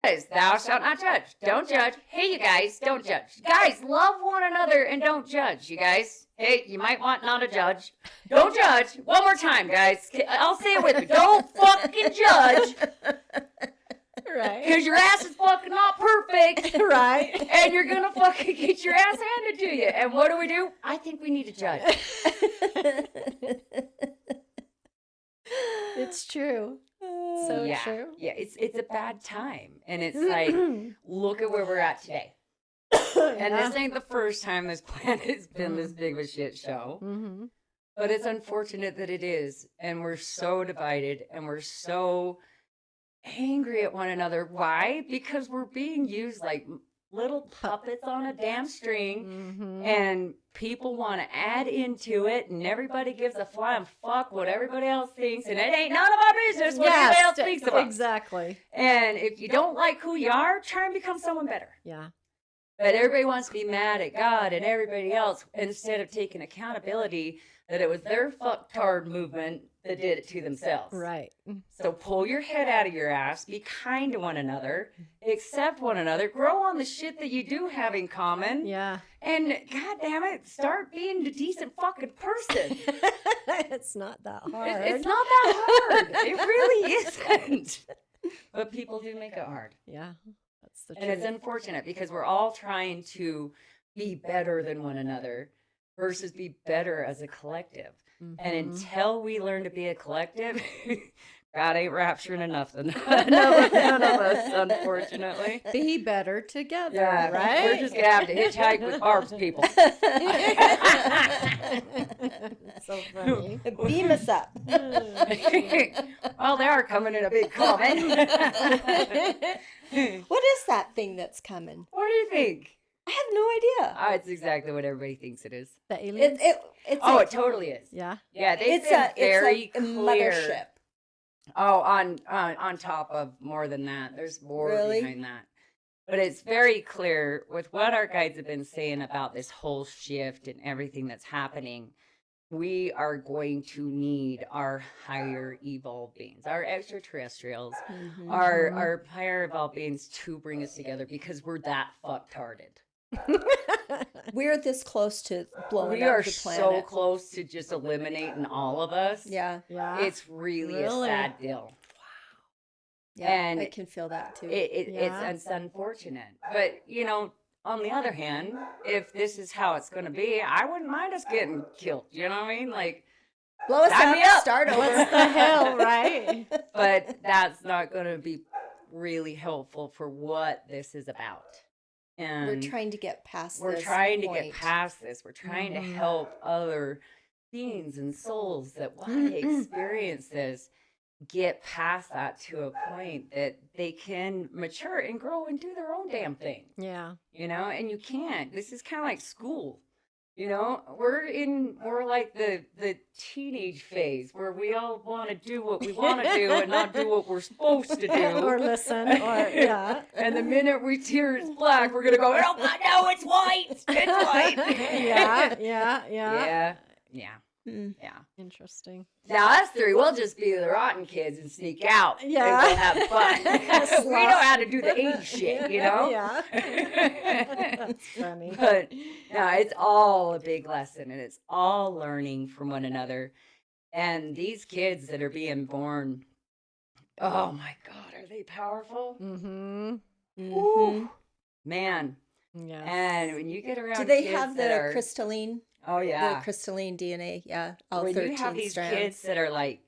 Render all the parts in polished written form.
Guys, thou shalt not judge. Don't judge. Hey, you guys, don't judge. Guys, love one another and don't judge, you guys. Hey, you might want not to judge. Don't judge. One more time, guys. I'll say it with me. Don't fucking judge. Right. Because your ass is fucking not perfect. Right. And you're going to fucking get your ass handed to you. And what do? I think we need to judge. It's true. So yeah. true. Yeah, it's a bad time. And it's like, look at where we're at today. And this ain't the first time this planet's been this big of a shit show. Mm-hmm. But it's unfortunate that it is. And we're so divided and we're so angry at one another. Why? Because we're being used like little puppets on a damn string. Mm-hmm. And people want to add into it. And everybody gives a flying fuck what everybody else thinks. And it ain't none of our business what everybody else thinks of us. Exactly. And if you don't like who you are, try and become someone better. Yeah. But everybody wants to be mad at God and everybody else instead of taking accountability that it was their fucktard movement that did it to themselves. Right. So pull your head out of your ass, be kind to one another, accept one another, grow on the shit that you do have in common. Yeah. And God damn it, start being a decent fucking person. It's not that hard. It's not that hard. It really isn't. But people do make it hard. Yeah. That's the truth. And it's unfortunate because we're all trying to be better than one another versus be better as a collective. Mm-hmm. And until we learn to be a collective, God ain't rapturing enough. None of us, unfortunately. Be better together, Yeah, right? We're just going to have to hitchhike with Barb's people. So funny. Beam us up. Well, they are coming in a big comment. What is that thing that's coming? What do you think? I have no idea. It's exactly what everybody thinks it is. The aliens? It's It totally is. Yeah. Yeah, they've it's been a very it's like a clear. mothership. Oh, on top of more than that. There's more Really? behind that. But it's very clear with what our guides have been saying about this whole shift and everything that's happening. We are going to need our higher evolved beings, our extraterrestrials, Mhm. our higher evolved beings to bring us together because we're that fucktarded. We're this close to blowing We up are the so planet. close to just eliminating all of us. Yeah, Yeah. It's really a sad deal. yeah. And I can feel that too. Yeah. It's unfortunate. But, on the other hand, if this is how it's going to be, I wouldn't mind us getting killed. You know what I mean? Like, Blow us sign me up, up. start over. What the hell, right? but that's not going to be really helpful for what this is about. And We're trying to get past we're this trying to point. get past this. We're trying to Mhm. help other beings and souls that want to experience this get past that to a point that they can mature and grow and do their own damn thing. Yeah. And you can't. This is kind of like school. We're like the teenage phase where we all want to do what we want to do and not do what we're supposed to do. Or listen, or, yeah. And the minute we hear it's black, we're going to go, oh, no, it's white. It's white. Yeah. Yeah. Mm. Yeah. Interesting. Now, us three, we'll just be the rotten kids and sneak out. Yeah. And we'll have fun. We know how to do the age shit, Yeah. That's funny. But no, it's all a big lesson and it's all learning from one another. And these kids that are being born, oh my God, are they powerful? Mm-hmm. Woo. Man. Yeah. And when you get around Do they kids have that the are, crystalline? oh yeah, The crystalline DNA, yeah. All when 13 you have these strands. kids that are like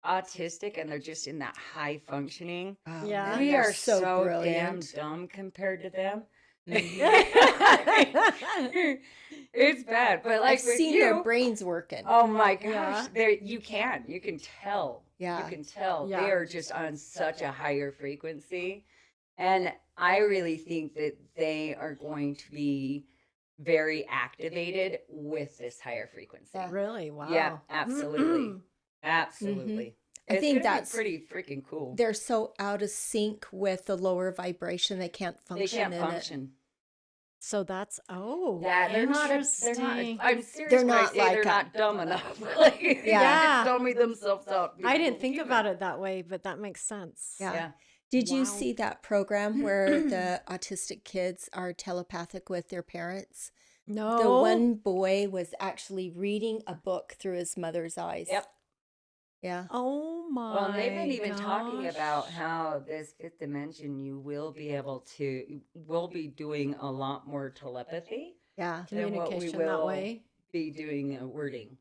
autistic and they're just in that high functioning, Oh, Yeah. man, we they're are so damn brilliant. dumb compared to them. Mhm. It's bad, but like I've with seen you, their brains working. oh my gosh, Yeah. there you can tell. Yeah. You can tell Yeah. they are just on such a higher frequency, and I really think that they are going to be very activated with this higher frequency. Yeah. Really? Wow. Yeah, absolutely, absolutely. I It's think gonna be that's- pretty freaking cool. They're so out of sync with the lower vibration, they can't They function can't in function. So that's, Yeah, they're not. interesting. I'm serious. They're when not I say like they're a- not dumb enough. Like, Yeah. they dummy themselves up. I didn't think about it that way, but that makes sense. Yeah. Yeah. Did you Wow. see that program where the autistic kids are telepathic with their parents? No. The one boy was actually reading a book through his mother's eyes. Yep. Yeah. Oh my. Well, and they've been even talking gosh. about how this fifth dimension, you will be doing a lot more telepathy Yeah. than what we Communication will that way. be doing wording.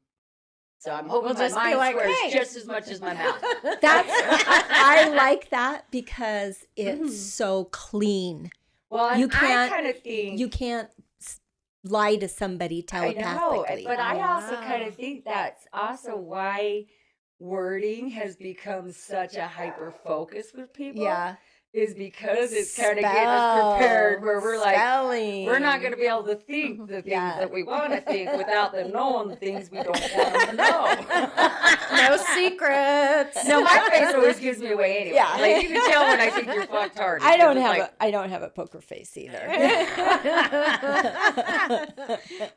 So I'm hoping We'll my just be mind like, swears "Hey." just as much as my mouth. That's I like that because it's so clean. Well, and You I can't- kind of think You can't lie to somebody I know, telepathically. but I also Yeah. kind of think that's also why wording has become such a hyper focus with people. Yeah. Is because it's kind of getting us prepared where we're like, Spelling. we're not going to be able to think the things Yeah. that we want to think without them knowing the things we don't want them to know. No secrets. No, my face always gives me away anyway. Yeah. Like, you can tell when I think you're fucked hard. I don't because have it's I don't have a poker face either.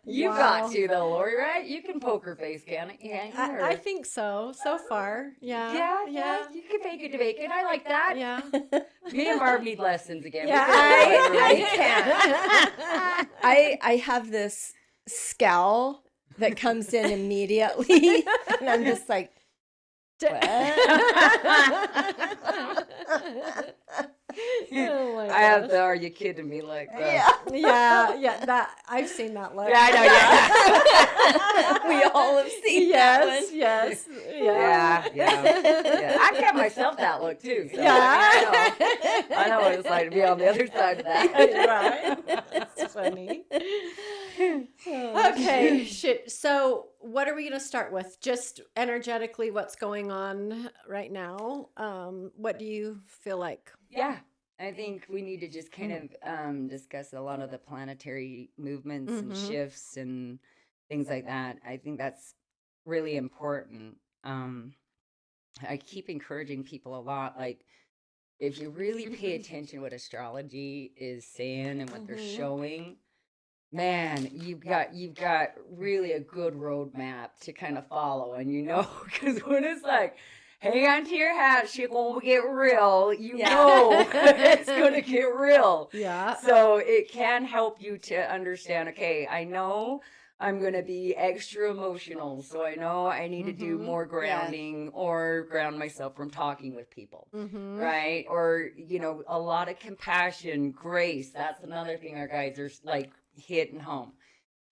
You Wow. got to though, Lori, right? You can poker face, can't you? I think so. So far. Yeah. Yeah. You can fake it to bake it. I like that. Yeah. Me and Barb need lessons again. Yeah. I can't. I have this scowl that comes in immediately, and I'm just like, what? Oh my I have gosh. the "Are you kidding me?" like that. Yeah. That I've seen that look. Yeah, I know. Yeah. We all have seen that one. Yes. Yeah. I give myself that look too. So I know what it's like to be on the other side of that. Right. That's funny. Okay, shit. So, what are we going to start with? Just energetically, what's going on right now? What do you feel like? Yeah. I think we need to just kind of discuss a lot of the planetary movements and shifts and things like that. I think that's really important. I keep encouraging people a lot, like, if you really pay attention what astrology is saying and what they're showing, man, you've got really a good roadmap to kind of follow. And because when it's like, hang on to your hat, shit gonna get real, know it's gonna get real. Yeah. So it can help you to understand, okay, I know I'm going to be extra emotional, so I know I need to do more grounding or ground myself from talking with people, right? Or, a lot of compassion, grace. That's another thing our guys are like hitting home.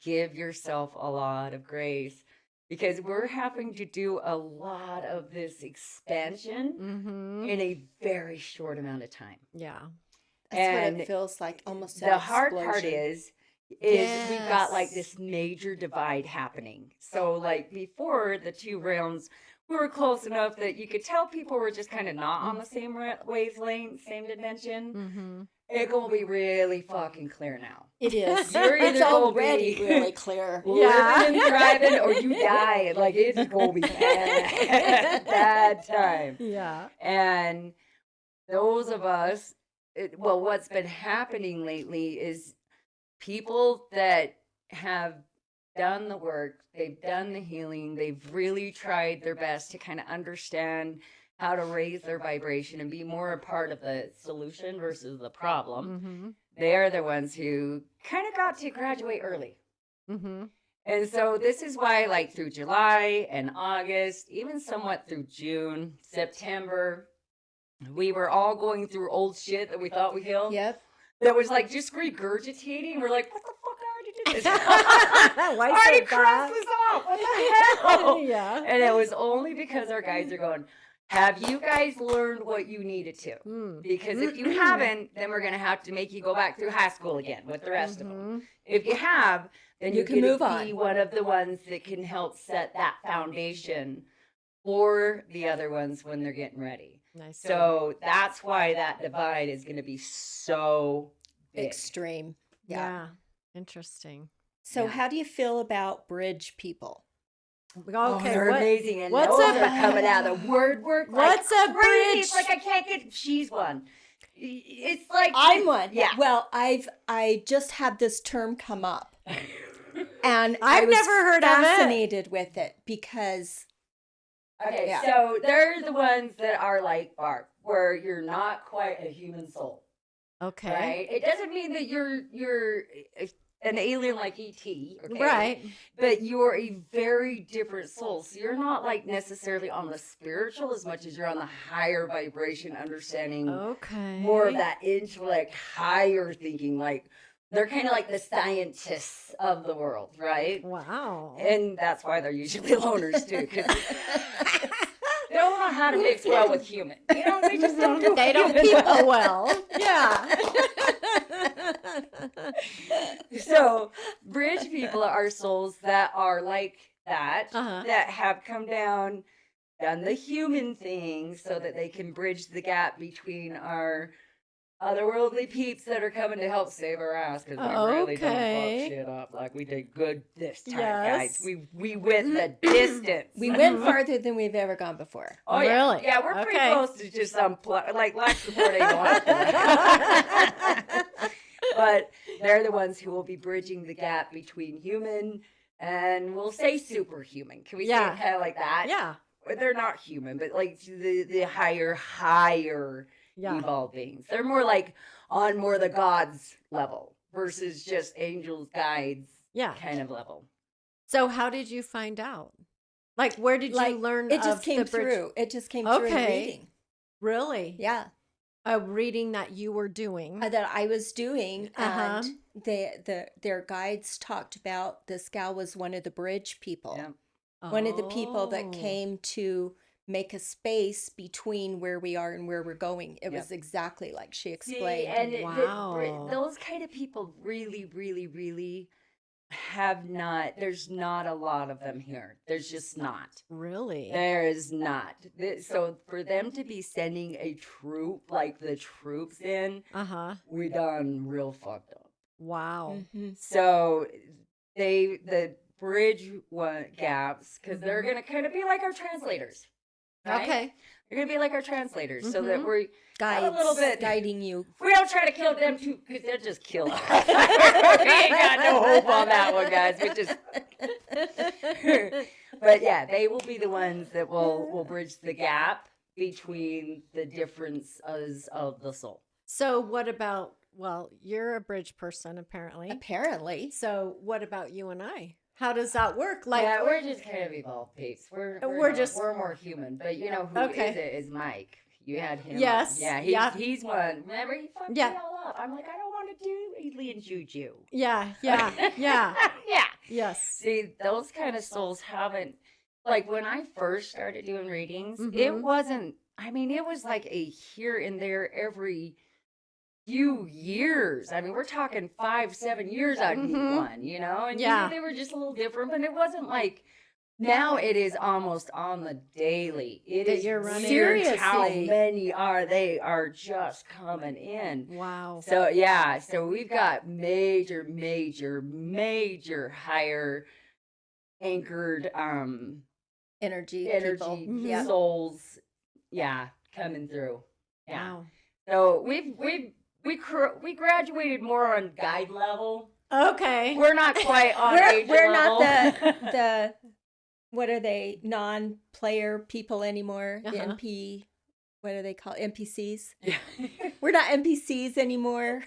Give yourself a lot of grace because we're having to do a lot of this expansion in a very short amount of time. Yeah. That's what it feels like, almost The an hard part explosion. is we've got like this major divide happening. So like before the two realms, we were close enough that you could tell people were just kind of not on the same wavelength, same dimension. It's gonna be really fucking clear now. It is. You're It's either gonna already be really clear. living and thriving, or you die. Like it's gonna be bad time. Yeah. And those of us, what's been happening lately is people that have done the work, they've done the healing, they've really tried their best to kind of understand how to raise their vibration and be more a part of the solution versus the problem. They're the ones who kind of got to graduate early. And so this is why, like, through July and August, even somewhat through June, September, we were all going through old shit that we thought we healed. Yep. That was like just regurgitating. We're like, what the fuck? I already did this. Why I already so crossed fast? this off. What the hell? Yeah. And it was only because our guys are going, have you guys learned what you needed to? Because if you haven't, then we're going to have to make you go back through high school again with the rest of them. If you have, then you can can move be on. one of the ones that can help set that foundation for the other ones when they're getting ready. Nice. So that's why that divide is going to be so big. Extreme. Yeah. Interesting. So Yeah. how do you feel about bridge people? Okay. They're amazing, and what's those a- are coming out of the word work. What's like a crazy. bridge? It's like I can't get. She's one. It's like I'm one. Yeah. Well, I just had this term come up, and I've I was never heard of it. fascinated with it because Okay, Yeah. so they're the ones that are like Barb. where you're not quite a human soul. Okay. Right? It doesn't mean that you're an alien like ET, okay? Right. But you're a very different soul. So you're not like necessarily on the spiritual as much as you're on the higher vibration, understanding Okay. more of that intellect, higher thinking. Like they're kind of like the scientists of the world, right? Wow. And that's why they're usually loners too, because they don't know how to mix well with human. You know, they just don't do They don't human people well. Yeah. So, bridge people are souls that are like that, Uh-huh. that have come down, done the human thing so that they can bridge the gap between our otherworldly peeps that are coming to help save our ass because we really don't Okay. fuck shit up like we did good this time, Yes. guys. We went the distance. We went farther than we've ever gone before. Oh, yeah. Really? Yeah, we're pretty Okay. close to just like life support ain't going But they're the ones who will be bridging the gap between human and we'll say superhuman. Can we say Yeah. it kind of like that? Yeah. They're not human, but like the higher Yeah. evolved beings. They're more like on more the gods level versus just angels, guides Yeah. kind of level. So how did you find out? Like, where did you learn? It just of came the bridge? through. It just came through in the Okay. reading. Really? Yeah. A reading that you were doing. That I was doing, Uh-huh. and their guides talked about this gal was one of the bridge people, Yeah. one of the people that Oh. came to make a space between where we are and where we're going. It was exactly like she See, explained. and Wow. those kind of people really, really, really have not. There's not a lot of them here. There's just not. Really? There is not. So for them to be sending a troop like the troops in, Uh-huh. we done real fucked up. Wow. Mhm. So the bridge gaps because they're gonna kind of be like our translators. Right? Okay. They're gonna be like our translators, so that Mhm. we're Guides, a little bit guiding you. we don't try to kill them too because they'll just kill us. We ain't got no hope on that one, guys. We just but yeah, they will be the ones that will bridge the gap between the differences of the soul. So what about, well, you're a bridge person apparently. Apparently. So what about you and I? How does that work? Like, Yeah, we're just kind of evolved peeps. We're more human. But you know who Okay. is it is Mike. You had him. Yes, Yeah, yeah. he's one. Remember, he fucked Yeah. me all up. I'm like, I don't want to do alien juju. yeah, yeah, yeah. Yeah. Yes. See, those kind of souls haven't, like when I first started doing readings, it Mhm. wasn't, I mean, it was like a here and there every few years. I mean, we're talking 5-7 years I'd meet Mhm. one, you know? And Yeah. maybe they were just a little different, but it wasn't like, now it is almost on the daily. It That is you're running weird how Seriously. many they are just coming in. Wow. So yeah, so we've got major higher anchored Energy people. energy Yeah. souls, yeah, coming through. Yeah. Wow. So we graduated more on guide level. Okay. We're not quite on We're angel not level. the what are they, non-player people anymore? The Uh-huh. what are they called? NPCs. Yeah. We're not NPCs anymore.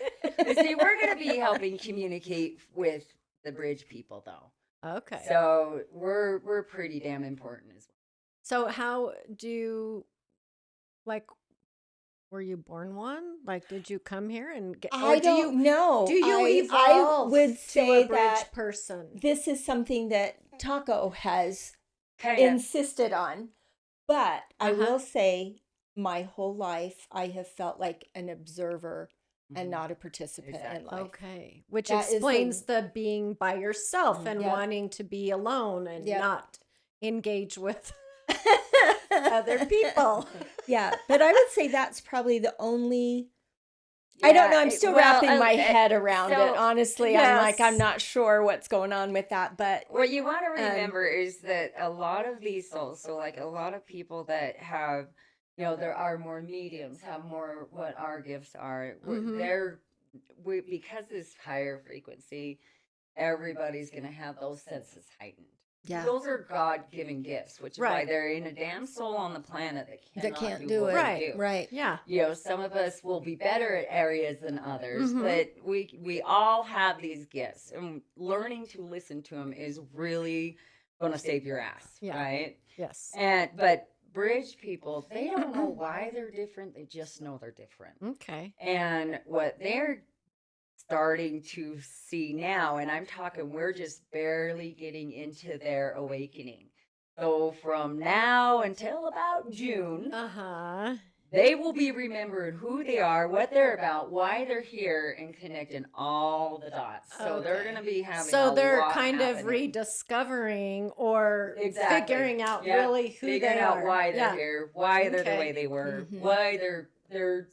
See, we're gonna be helping communicate with the bridge people though. Okay. So we're pretty damn important as well. So how do, like, were you born one? Like, did you come here and get? I don't know. Do you I evolve would to say a bridge that person? this is something that Taco has Kind of. insisted on. But I Uh-huh. will say my whole life I have felt like an observer and Mhm. not a participant Exactly. in life. Okay, which That is the- explains the being by yourself and Yep. wanting to be alone and Yep. not engage with other people. Yeah, but I would say that's probably the only. I don't know. I'm still wrapping my head around so- it. Honestly, I'm like, Yes. I'm not sure what's going on with that. But What you want to remember is that a lot of these souls, so like a lot of people that have, there are more mediums, have more what our gifts are. Mhm. Because this higher frequency, everybody's going to have those senses heightened. Yeah. Those are God-given gifts, which is why Right. there ain't a damn soul on the planet that Can't do do what it. we Right. do. Right. Yeah. You know, some of us will be better at areas than others, Mhm. but we all have these gifts, and learning to listen to them is really going to save your ass, Yeah. right? Yes. But bridge people, they don't know why they're different. They just know they're different. Okay. And what they're starting to see now, and I'm talking, we're just barely getting into their awakening. So from now until about June, Uh-huh. they will be remembering who they are, what they're about, why they're here, and connecting all the dots. So they're Okay. going to be having So a they're lot kind of happening. rediscovering or Exactly. figuring out Yep. really who Figuring they out are. why they're Yeah. here, why they're the Okay. way they were, Mhm. why their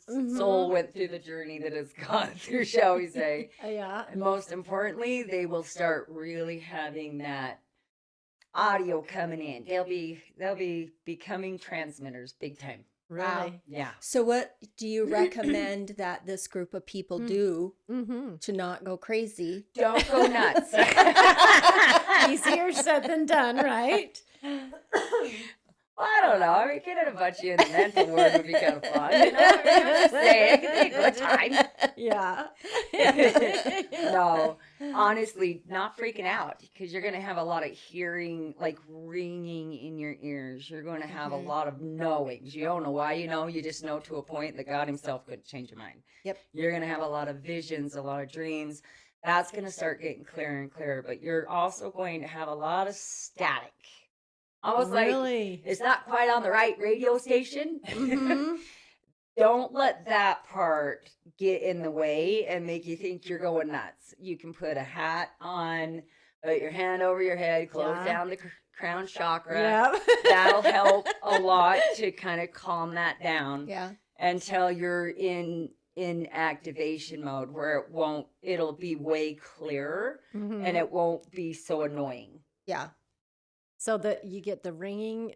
Mhm. soul went through the journey that it's gone through, shall we say. Yeah. And most importantly, they will start really having that audio coming in. They'll be becoming transmitters big time. Really. Yeah. So what do you recommend that this group of people do Mm-hmm. to not go crazy? Don't go nuts. Easier said than done, right? Well, I don't know. I mean, getting a bunch of you in the mental ward would be kind of fun. You know? I mean, I'm just saying, it could be a good time. Yeah. No, honestly, not freaking out, because you're going to have a lot of hearing, like ringing in your ears. You're going to have a lot of knowings. You don't know why you know, you just know to a point that God himself couldn't change your mind. Yep. You're going to have a lot of visions, a lot of dreams. That's going to start getting clearer and clearer, but you're also going to have a lot of static. Almost like Really? it's not quite on the right radio station. Mhm. Don't let that part get in the way and make you think you're going nuts. You can put a hat on, put your hand over your head, close Yeah. down the crown chakra. Yeah. That'll help a lot to kind of calm that down Yeah. until you're in activation mode, where it'll be way clearer Mhm. and it won't be so annoying. Yeah. So that you get the ringing.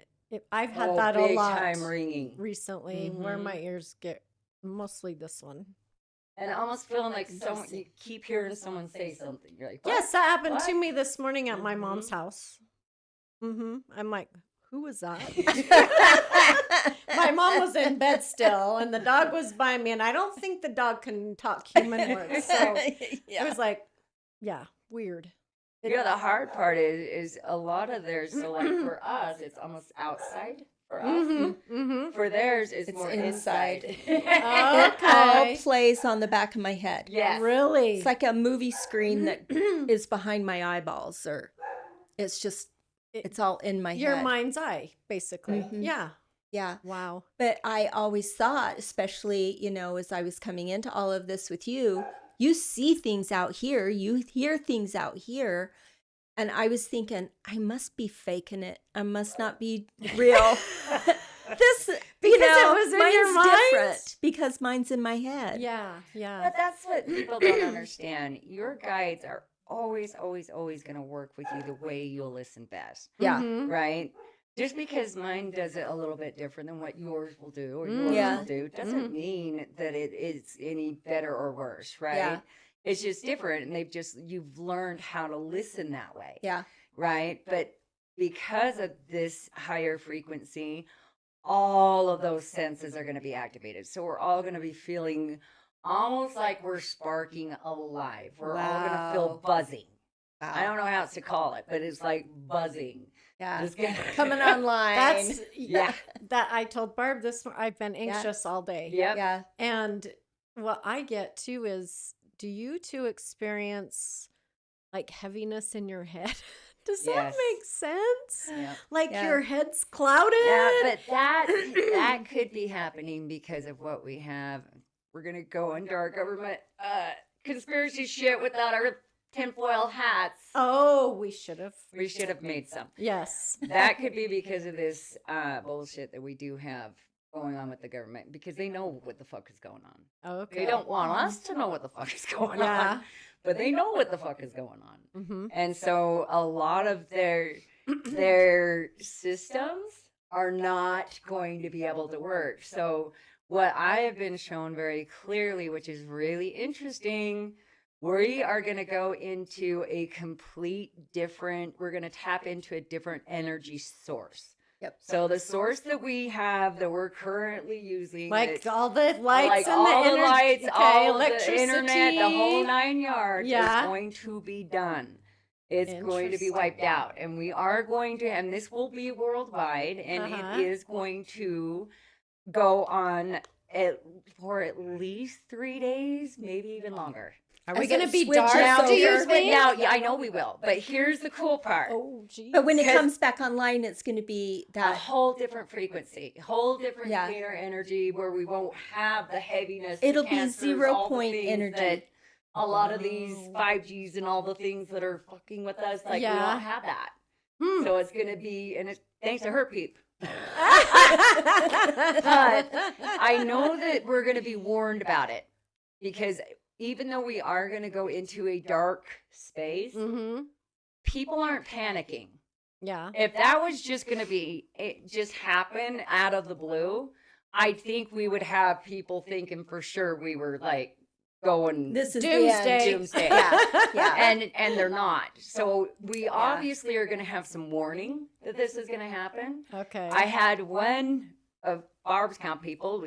I've had Oh, that a big lot time ringing. recently, where Mhm. my ears get mostly this one. And almost feeling like someone, you keep hearing someone say something. You're like, what? Yes, that happened to What? me this morning at my Mhm. mom's house. I'm like, who was that? My mom was in bed still, and the dog was by me, and I don't think the dog can talk human words. So Yeah. I was like, yeah, weird. You know, the hard part is a lot of theirs. So, like for us, it's almost outside. For us, Mm-hmm. for theirs, it's It's more inside. inside. It all Okay. plays on the back of my head. Yes. Really? It's like a movie screen that is behind my eyeballs, or it's just, it's all in my your head. mind's eye, basically. Mhm. Yeah. Yeah. Wow. But I always thought, especially, as I was coming into all of this with you, you see things out here, you hear things out here. And I was thinking, I must be faking it. I must not be real. This, Because it was in your mine's mind? different because mine's in my head. Yeah. Yeah. But that's what people don't understand. Your guides are always, always, always going to work with you the way you'll listen best. Yeah. Mhm. Right? Just because mine does it a little bit different than what yours will do or yours Yeah. will do doesn't mean that it is any better or worse, right? Yeah. It's just different, and you've learned how to listen that way, Yeah. right? But because of this higher frequency, all of those senses are going to be activated. So we're all going to be feeling almost like we're sparking alive. We're all going to feel Wow. buzzing. Wow. I don't know how else to call it, but it's like buzzing. Yeah. Just gonna- Coming online. That's Yeah. That I told Barb this. I've been anxious all day. Yep. Yeah. And what I get too is, do you two experience like heaviness in your head? Does that Yes. make sense? Yep. Like Yeah. your head's clouded? Yeah, but that could be happening because of what we have. We're gonna go into our government conspiracy shit without our tinfoil hats. Oh, we should have. We should have made some. Yes. That could be because of this bullshit that we do have going on with the government, because they know what the fuck is going on. Okay. They don't want us to know what the fuck is going Yeah. on, but they know what the fuck is going on. Mm-hmm. And so a lot of their systems are not going to be able to work. So what I have been shown very clearly, which is really interesting, We are going to go into a we're going to tap into a different energy source. Yep. So the source that we have that we're currently using, Like that- all the lights like and all the the lights, okay, all electricity. the internet, the whole 9 yards Yeah. is going to be done. It's going to be wiped out, and we are going to, and this will be worldwide, and Uh-huh. it is going to go on for at least 3 days, maybe even longer. Are we As going it to be switches dark? Do you over. think? Now, yeah, I know we will, but here's the cool part. Oh, geez. But when it Because- comes back online, it's going to be A that. whole different frequency, whole different Yeah. cleaner energy where we won't have the heaviness. It'll the be cancers, 0 all the point things energy. that a lot of these Oh. 5Gs and all the things that are fucking with us, like we Yeah. won't have that. Hmm. So it's going to be, and it's thanks to her peep. but I know that we're going to be warned about it because even though we are going to go into a dark space, Mm-hmm. people aren't panicking. Yeah. If that was just going to be, it just happen out of the blue, I think we would have people thinking for sure we were like going This is the Doomsday. end. doomsday. Yeah, yeah. And they're not. So we obviously are going to have some warning that this is going to happen. Okay. I had one of Barb's count people,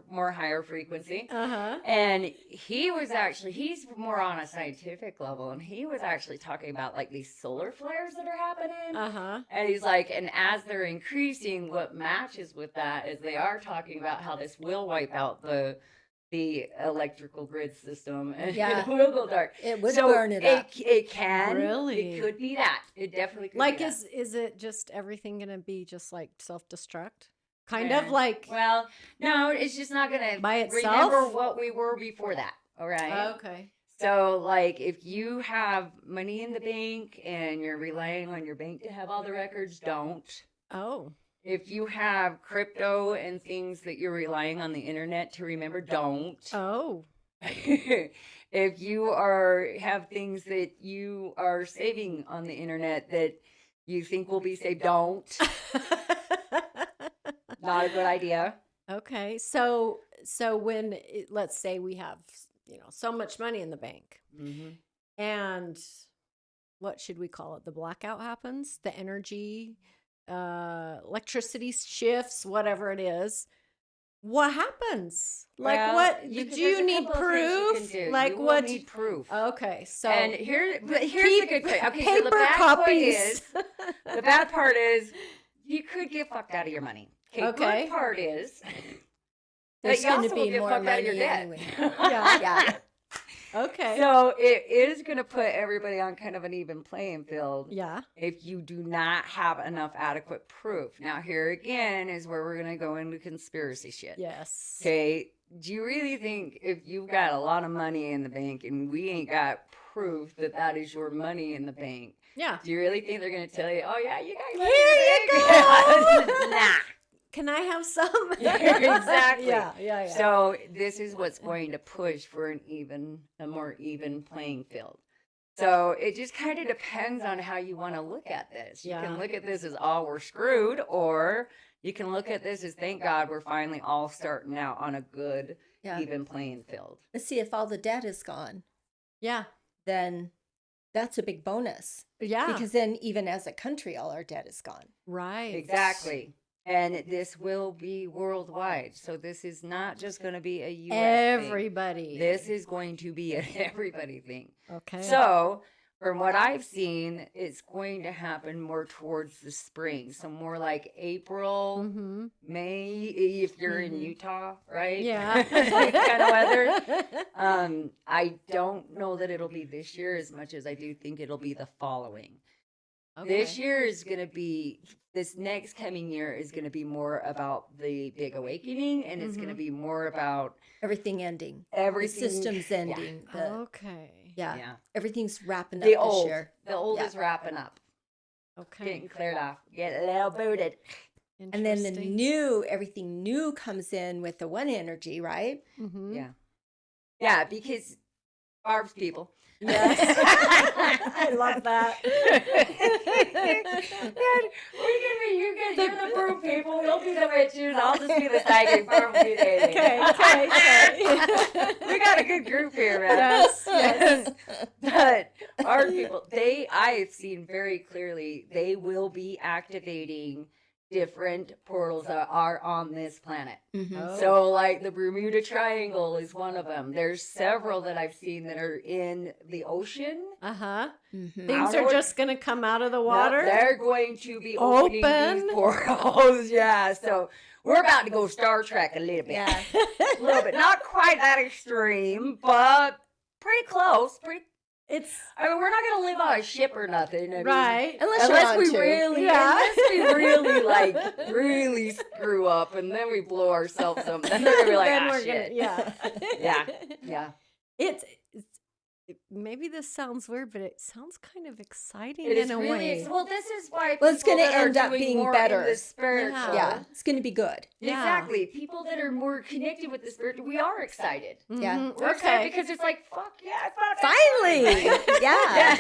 more higher frequency. Uh-huh. And he's more on a scientific level, and he was actually talking about like these solar flares that are happening. Uh-huh. And he's like, and as they're increasing, what matches with that is they are talking about how this will wipe out the electrical grid system, and Yeah. it will go dark. It would So burn it up. It can. Really? It could be that. It definitely could Like, be that. is it just everything going to be just like self-destruct? Kind Yeah. of like. Well, no, it's just not going to By itself? remember what we were before that. All right. Okay. So, like, if you have money in the bank and you're relying on your bank to have all the records, don't. Oh. If you have crypto and things that you're relying on the internet to remember, don't. Oh. If you have things that you are saving on the internet that you think will be saved, don't. Not a good idea. Okay. So when let's say we have, so much money in the bank, Mm-hmm. and what should we call it? The blackout happens, the energy, electricity shifts, whatever it is. What happens? Like, Well, what there's do you a need couple of things you proof? can do. Like, You will what? need proof. Okay. So And here's the good thing. Okay, so the paper bad part copies. is the bad part is you could get fucked out of your money. Okay. Good part is There's that you going also to will be get more fucked out of your money debt. anyway. Yeah. Yeah. Okay. So it is going to put everybody on kind of an even playing field Yeah. if you do not have enough adequate proof. Now, here again is where we're going to go into conspiracy shit. Yes. Okay. Do you really think if you've got a lot of money in the bank and we ain't got proof that that is your money in the bank, Yeah. do you really think they're going to tell you, oh, yeah, you got money Here in the bank? Nah. Can I have some? Exactly. Yeah. So this is what's going to push for a more even playing field. So it just kind of depends on how you want to look at this. You Yeah. can look at this as, oh, we're screwed, or you can look at this as, thank God we're finally all starting out on a good, Yeah. even playing field. Let's see, if all the debt is gone, Yeah. then that's a big bonus. Yeah. Because then even as a country, all our debt is gone. Right. Exactly. And this will be worldwide. So this is not just going to be a U.S. thing. Everybody. This is going to be an everybody thing. Okay. So, from what I've seen, it's going to happen more towards the spring. So, more like April, Mm-hmm. May, if you're in Mhm. Utah, right? Yeah. Kind of weather. I don't know that it'll be this year as much as I do think it'll be the following. This year is going to be, this next coming year is going to be more about the big awakening, and it's going to be more about Everything ending. everything. The system's ending. The- Okay. yeah. Yeah. Everything's wrapping up The this old. year. The old Yeah. is wrapping up. Okay. Getting cleared off. Get a little booted. And then the Interesting. everything new comes in with the one energy, right? Mhm. Yeah. Yeah, because Barb's people. Yes. I love that. You're the broom people. You'll be the witches. I'll just be the psychic. Barb will be the alien. Okay. We got a good group here, man. Yes. But our people, I have seen very clearly, they will be activating different portals that are on this planet. Mhm. So, like the Bermuda Triangle is one of them. There's several that I've seen that are in the ocean. Uh-huh. Mhm. Things are just going to come out of the water. They're going to be opening Open. these portals. Yeah, so we're about to go Star Trek a little bit. Yeah. A little bit. Not quite that extreme, but pretty close. I mean, we're not going to live on a ship or nothing. I mean, Right. Unless we to. really, Yeah. unless we really really screw up and then we blow ourselves up, then they're gonna be like, Then ah, we're shit. Yeah. It's maybe this sounds weird, but it sounds kind of exciting It is in a really way. well. This is why. Well, it's people gonna that are end up doing being more better. in the spiritual. Yeah, it's going to be good. Yeah. Exactly. People that are more connected with the spiritual, we are excited. Yeah. Mhm. We're excited because it's like, fuck yeah, it's about Finally. Yeah.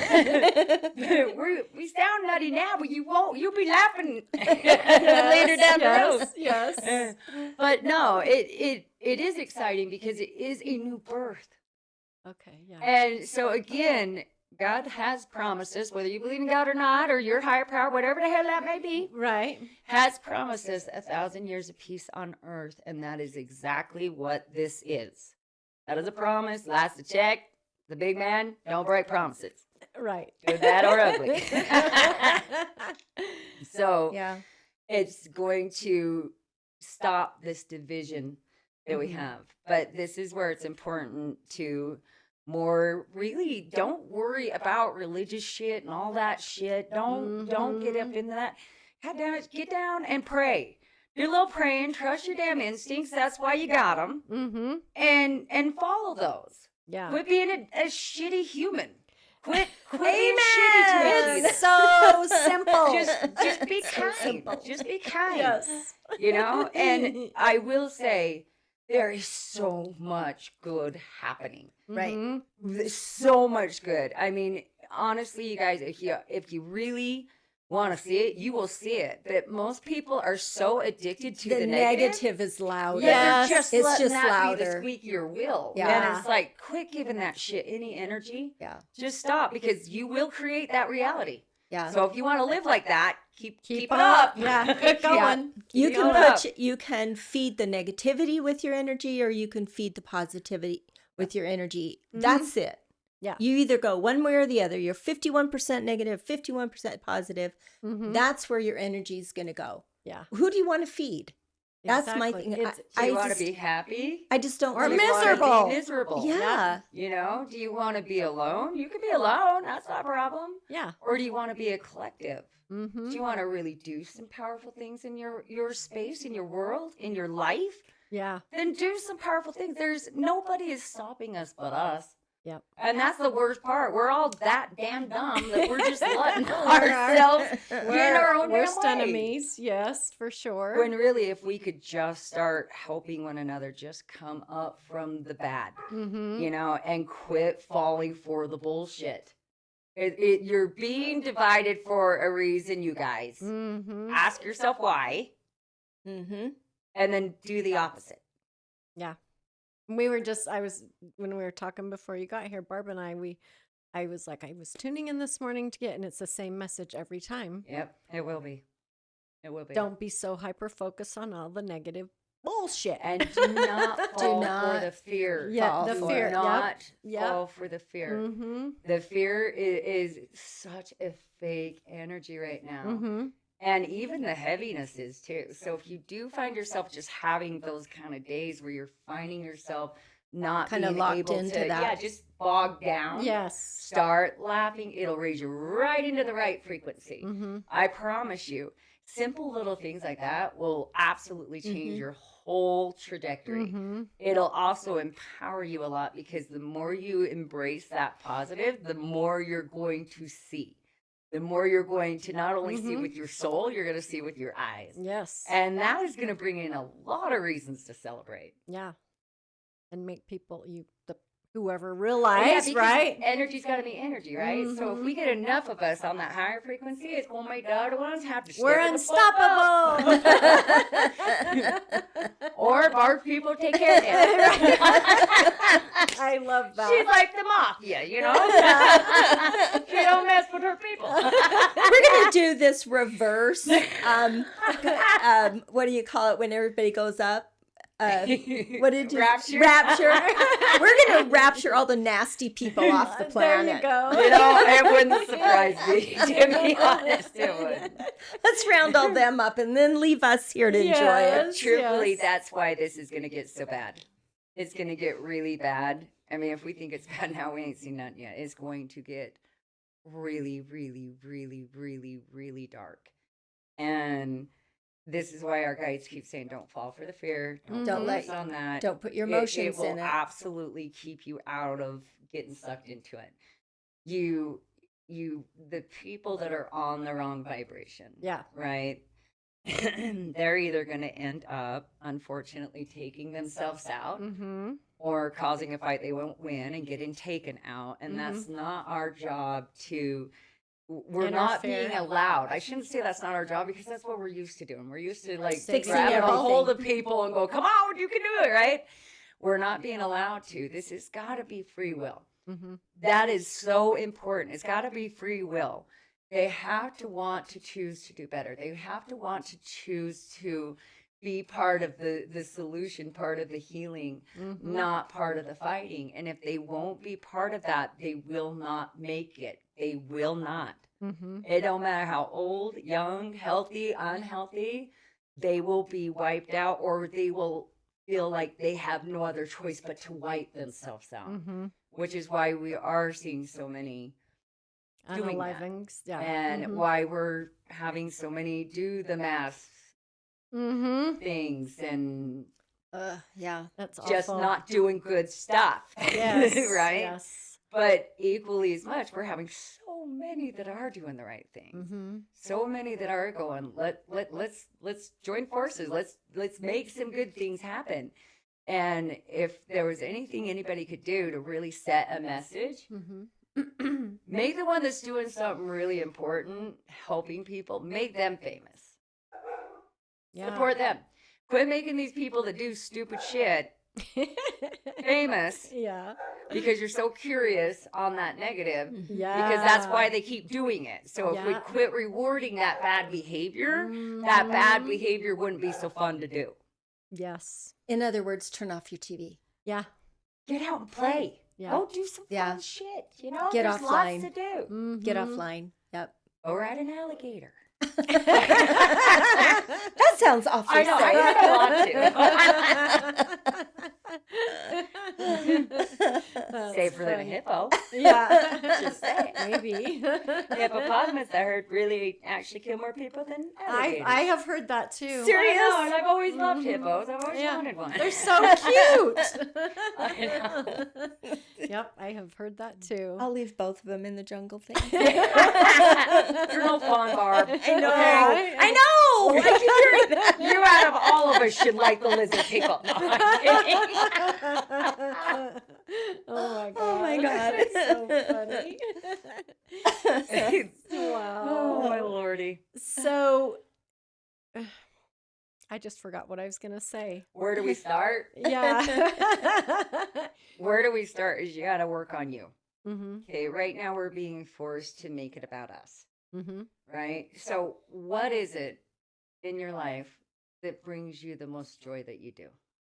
we sound nutty now, but you won't. You'll be laughing later down the road. Yes. But no, it is exciting because it is a new birth. Okay. Yeah. And so again, God has promises, whether you believe in God or not, or your higher power, whatever the hell that may be, Right. has promises 1,000 years of peace on earth. And that is exactly what this is. That is a promise. Last to check, the big man, don't break promises. Right. Good, bad, or ugly. So Yeah. it's going to stop this division that we have. But this is where it's important to more really don't worry about religious shit and all that shit. Don't get up into that. God damn it, get down and pray. Do a little praying, trust your damn instincts, that's why you got them. Mm-hmm. And follow those. Yeah. Quit being a shitty human. Quit being shitty to each It's so simple. other. Just be So kind. simple. Just be kind. Yes. You know, and I will say there is so much good happening. Right. Mhm. There's so much good. I mean, honestly, you guys, if you really want to see it, you will see it. But most people are so addicted to the negative is louder. that they're Yes. just It's letting just that be the louder. squeakier wheel. Yeah. And it's like, quit giving that shit any energy. Yeah. Just stop, because you will create that reality. Yeah. So if you want to live like that, keep it up. up. Yeah. Keep going. You Keep can it up. you can feed the negativity with your energy, or you can feed the positivity with your energy. That's it. Yeah. You either go one way or the other. You're 51% negative, 51% positive. Mhm. That's where your energy is going to go. Yeah. Who do you want to feed? That's my Exactly. thing. It's- Do you I want just- to be happy? I just don't Or Do you think- wanna miserable. Be miserable. Yeah. You know, do you want to be alone? You can be alone. That's not a problem. Yeah. Or do you want to be a collective? Mm-hmm. Do you want to really do some powerful things in your space, in your world, in your life? Yeah. Then do some powerful things. Nobody is stopping us but us. Yep. And that's the worst part. We're all that damn dumb that we're just letting ourselves get in our own worst damn way. enemies. Yes, for sure. When really, if we could just start helping one another, just come up from the bad, Mm-hmm. you know, and quit falling for the bullshit. You're being divided for a reason, you guys. Mm-hmm. Ask yourself why, Mhm. and then do the opposite. Yeah. When we were talking before you got here, Barb and I was tuning in this morning to get, and it's the same message every time. Yep, it will be. It will be. Don't be so hyper focused on all the negative bullshit. And do not fall for not the fear. Yeah, fall the for fear. it. Not Yep. fall for the fear. Mm-hmm. The fear is such a fake energy right now. Mm-hmm. And even the heaviness is too. So if you do find yourself just having those kind of days where you're finding yourself not Kinda being locked able into to, that. yeah, just bogged down. Yes. Start laughing. It'll raise you right into the right frequency. Mm-hmm. I promise you. Simple little things like that will absolutely change your whole trajectory. Mm-hmm. It'll also empower you a lot, because the more you embrace that positive, the more you're going to see. The more you're going to not only see with your soul, you're going to see with your eyes. Yes. And that is going to bring in a lot of reasons to celebrate. Yeah. And make people whoever Yeah, realized, because right? energy's got to be energy, right? So if we get enough of us on that higher frequency, it's going to make the other ones have to We're step the fuck up. unstoppable. Or Barb people take care of them. I love that. She's like the mafia, you know? She don't mess with her people. We're gonna do this reverse. What do you call it when everybody goes up? What did you Rapture? Rapture. We're gonna rapture all the nasty people off the planet. There you go. You know, it wouldn't surprise me, to be honest, it would. Let's round all them up and then leave us here to enjoy it. Yes. Truthfully, that's why this is going to get so bad. It's going to get really bad. I mean, if we think it's bad now, we ain't seen nothing yet. It's going to get really, really, really, really, really dark. And this is why our guides keep saying, don't fall for the fear. Don't Don't focus let- on that. Don't put your emotions it will in it. absolutely keep you out of getting sucked into it. The people that are on the wrong vibration, Yeah. right? They're either going to end up, unfortunately, taking themselves out Mm-hmm. or causing a fight they won't win and getting taken out. And that's not our job to. We're not being Interfere. allowed. I shouldn't say that's not our job because that's what we're used to doing. We're used to like Fixing grabbing a everything. hold of people and go, come on, you can do it, right? We're not being allowed to. This has got to be free will. Mm-hmm. That is so important. It's got to be free will. They have to want to choose to do better. They have to want to choose to be part of the solution, part of the healing, Mm-hmm. not part of the fighting. And if they won't be part of that, they will not make it. They will not. Mm-hmm. It don't matter how old, young, healthy, unhealthy, they will be wiped out, or they will feel like they have no other choice but to wipe themselves out, Mm-hmm. which is why we are seeing so many doing that. Unalivings. Yeah. And Mhm. why we're having so many do the mass Mm-hmm. things and Yeah. That's just awful. not doing good stuff. Yes. Right? Yes. But equally as much, we're having so many that are doing the right things. Mm-hmm. So many that are going, let's join forces. Let's make some good things happen. And if there was anything anybody could do to really set a message, Mm-hmm. make the one that's doing something really important, helping people, make them famous. Yeah. Support them. Quit making these people that do stupid shit famous Yeah. because you're so curious on that negative. Yeah. Because that's why they keep doing it. So if we Yeah. quit rewarding that bad behavior, that bad behavior wouldn't be so fun to do. Yes. In other words, turn off your TV. Yeah. Get out and play. Yeah. Go do some Yeah. fun shit. You know, Get there's offline. lots to do. Mm-hmm. Get offline. Yep. Go ride an alligator. That sounds awfully I know. I safe. don't want to. Save for the hippo. Yeah. Just saying. Maybe. Hippopotamus, I heard, really actually kill more people than alligators. I have heard that too. I Serious? know, and I've always loved hippos. I've always Yeah. wanted one. They're so cute. I Yep, I have heard that too. I'll leave both of them in the jungle thing. You're no fun, Barb. I know. Okay. I know. I keep hearing that. You out of all of us should like the lizard people. No, I'm kidding. Oh my god. Oh my God. That's so funny. Wow. Oh my lordy. So I just forgot what I was going to say. Where do we start? Yeah. Where do we start is you got to work on you. Mhm. Okay, right now we're being forced to make it about us, Mhm. right? So what is it in your life that brings you the most joy that you do?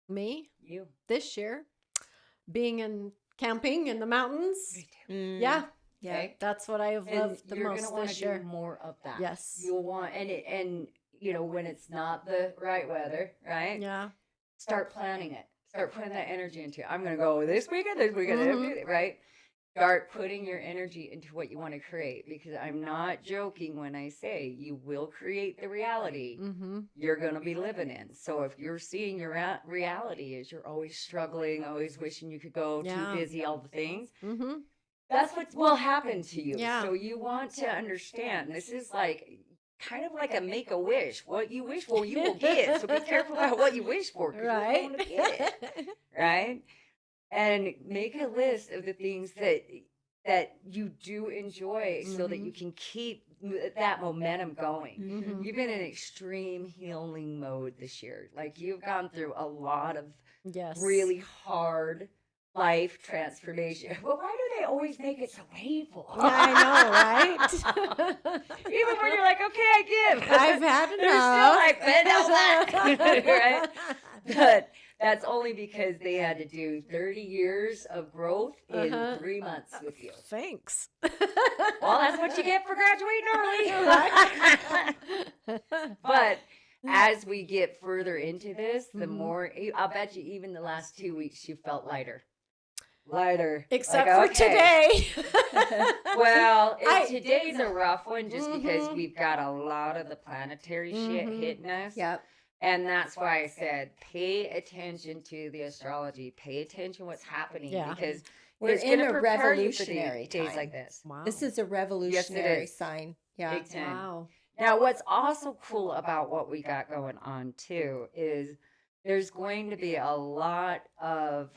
Me You. this year being in camping in the mountains. Me too. Mm, Yeah. Yeah. Okay? That's what I have And loved the you're most gonna want to this do year. more of that. Yes. You'll want and you know when it's not the right weather, right? Yeah. Start planning it. Start putting that energy into it. I'm gonna go this weekend, Mhm. right? Start putting your energy into what you want to create because I'm not joking when I say you will create the reality Mhm. you're going to be living in. So if you're seeing your reality as you're always struggling, always wishing you could go, Yeah. too busy, all the things, Mhm. that's what will happen to you. Yeah. So you want to understand this is like kind of like a make a wish. What you wish for, you will get. So be careful about what you wish for because you're going to get it. Right. Right? and make a list of the things that you do enjoy so that you can keep that momentum going. Mhm. You've been in extreme healing mode this year. Like you've gone through a lot of Yes. really hard life transformation. Well, why do they always make it so painful? Yeah, I know, right? Even when you're like, okay, I give. I've had They're still enough. like, bend over, right? But that's only because they had to do 30 years of growth in 3 months with you. Thanks. Well, that's what you get for graduating early. Right. But as we get further into this, the more, I'll bet you even the last 2 weeks you felt lighter. Except Like, for today. Well, today's a rough one just because we've got a lot of the planetary shit hitting us. Yep. And that's why I said, pay attention to the astrology. Pay attention what's happening because We're it's in gonna a prepare you for revolutionary days time. like this. Wow. This is a revolutionary is. sign. Yeah. Big time. Wow. Now, what's also cool about what we got going on too is there's going to be a lot of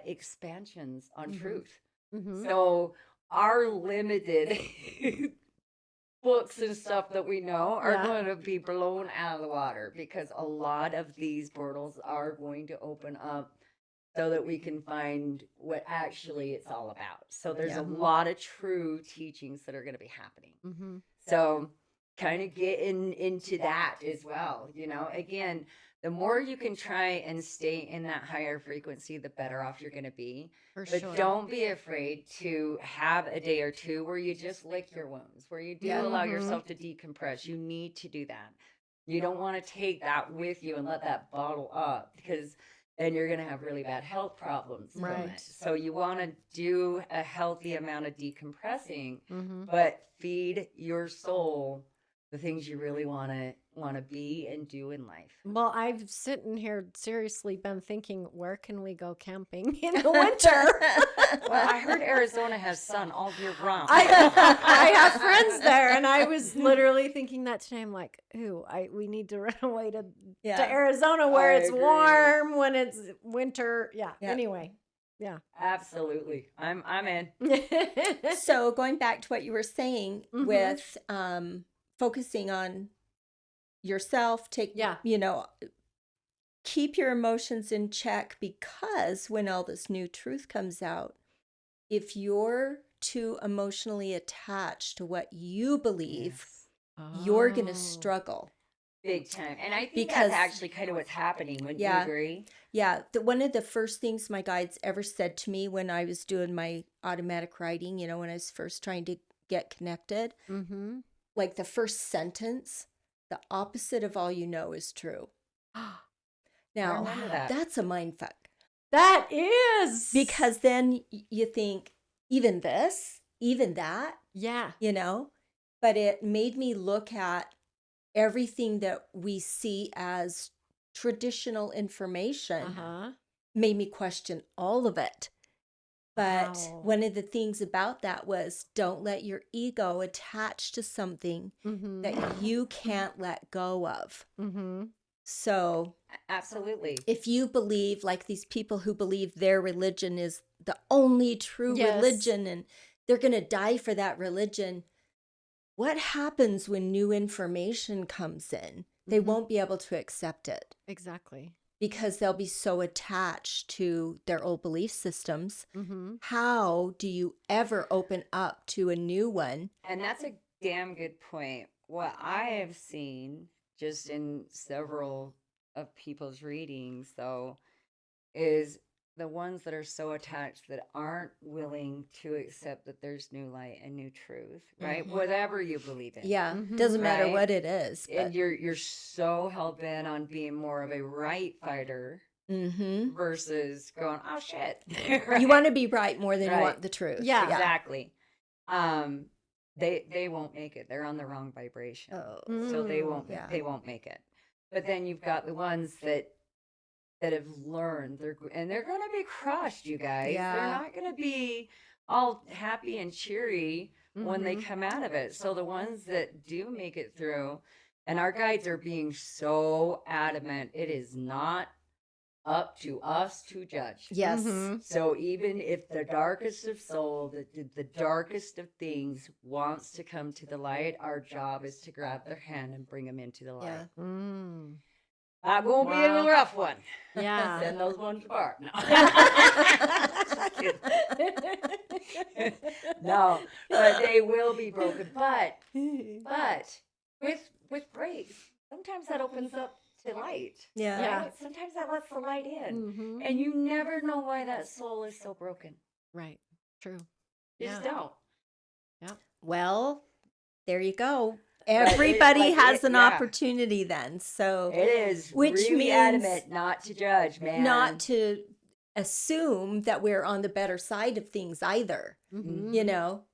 expansions on truth. Mm-hmm. So our limited books and stuff that we know are going to be blown out of the water because a lot of these portals are going to open up so that we can find what actually it's all about. So there's a lot of true teachings that are going to be happening. Mm-hmm. So kind of get into that as well. You know, again, the more you can try and stay in that higher frequency, the better off you're going to be. But don't be afraid to have a day or two where you just lick your wounds, where you do allow yourself to decompress. You need to do that. You don't want to take that with you and let that bottle up because then you're going to have really bad health problems from it. So you want to do a healthy amount of decompressing, but feed your soul the things you really want to be and do in life. Well, I've sitting here seriously been thinking, where can we go camping in the winter? Well, I heard Arizona has sun all year round. I have friends there, and I was literally thinking that today. I'm like, ooh, we need to run away to Arizona where it's warm when it's winter. Yeah. Anyway. Yeah. Absolutely. I'm in. So going back to what you were saying with focusing on yourself, keep your emotions in check, because when all this new truth comes out, if you're too emotionally attached to what you believe, you're going to struggle. Big time. And I think that's actually kind of what's happening. Wouldn't you agree? Yeah. One of the first things my guides ever said to me when I was doing my automatic writing, when I was first trying to get connected, like the first sentence, the opposite of all you know is true. Now, that's a mind fuck. That is. Because then you think, even this, even that. Yeah. But it made me look at everything that we see as traditional information, made me question all of it. But one of the things about that was, don't let your ego attach to something that you can't let go of. So absolutely, if you believe, like these people who believe their religion is the only true religion and they're going to die for that religion, what happens when new information comes in? They won't be able to accept it. Exactly. Because they'll be so attached to their old belief systems. How do you ever open up to a new one? And that's a damn good point. What I have seen just in several of people's readings, though, is the ones that are so attached that aren't willing to accept that there's new light and new truth, right? Whatever you believe in. Yeah, doesn't matter what it is. But. And you're so hell-bent on being more of a right fighter versus going, oh, shit. Right? You want to be right more than you want the truth. Yeah, exactly. They won't make it. They're on the wrong vibration. So they won't make it. But then you've got the ones that have learned, they're going to be crushed, you guys. They're not going to be all happy and cheery when they come out of it. So the ones that do make it through, and our guides are being so adamant, it is not up to us to judge. Yes. Mhm. So even if the darkest of soul, the darkest of things wants to come to the light, our job is to grab their hand and bring them into the light. Yeah. Mm. Not going to be a Wow. rough one. Yeah. Send those ones apart. No. Just kidding. No, but they will be broken. But with praise, sometimes that opens up to light. Yeah. Yeah. Right? Sometimes that lets the light in. Mhm. And you never know why that soul is so broken. Right. True. You just Yeah. don't. Well, there you go. it- Everybody like, has it- an yeah. opportunity then. So It is Which really means adamant not to judge, man. not to assume that we're on the better side of things either, Mhm. you know,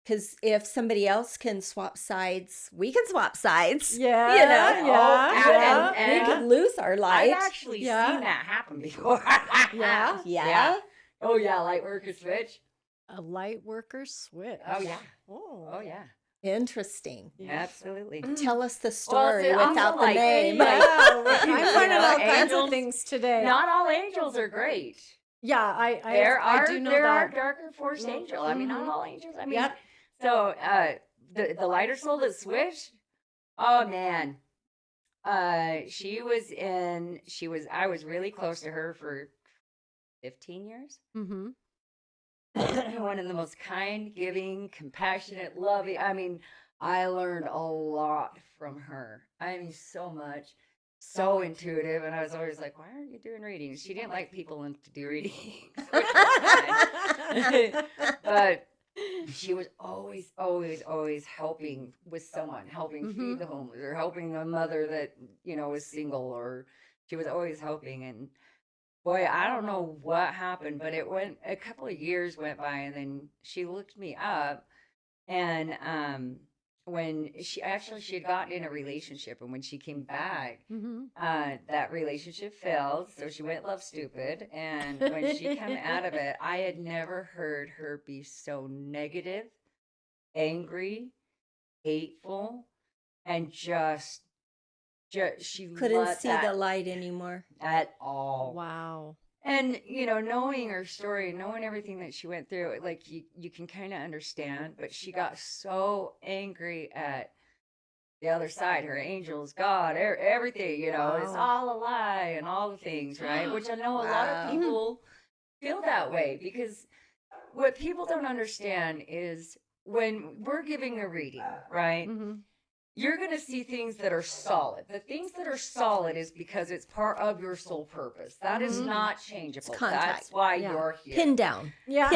because if somebody else can swap sides, we can swap sides. Yeah. You know, Yeah. and- we could lose our I've light. actually Yeah. seen that happen before. Yeah. Yeah. Oh yeah, light worker switch. A light worker switch. Oh yeah. Oh. Oh yeah. Interesting. Absolutely. Tell us the story also, without the like, name. Yeah. I'm You learning know, all kinds angels- of things today. Not all angels are great. Yeah, I do know there are that. darker force angels. I mean, not Mhm. all angels. I mean, Yep. so the lighter soul that switched. Oh man, I was really close to her for 15 years. Mm-hmm. One of the most kind, giving, compassionate, loving. I mean, I learned a lot from her. I mean, so much. So intuitive. And I was always like, why aren't you doing readings? She didn't like people to do readings. Which was fine. But she was always, always, always helping with someone, helping feed the homeless or helping a mother that, was single, or she was always helping. And boy, I don't know what happened, but a couple of years went by, and then she looked me up, and when she had gotten in a relationship, and when she came back, Mm-hmm. that relationship failed, so she went love stupid. And when she came out of it, I had never heard her be so negative, angry, hateful, and just she Couldn't let see that the light anymore. at all. Wow. And knowing her story, knowing everything that she went through, like you can kind of understand. But she got so angry at the other side, her angels, God, everything. It's Wow. all a lie and all the things, right? Which I know a lot of Wow. people feel that way, because what people don't understand is when we're giving a reading, right? Mm-hmm. You're going to see things that are solid. The things that are solid is because it's part of your soul purpose. That is not changeable. It's contact. That's why Yeah. you're here. Pin down. Yeah.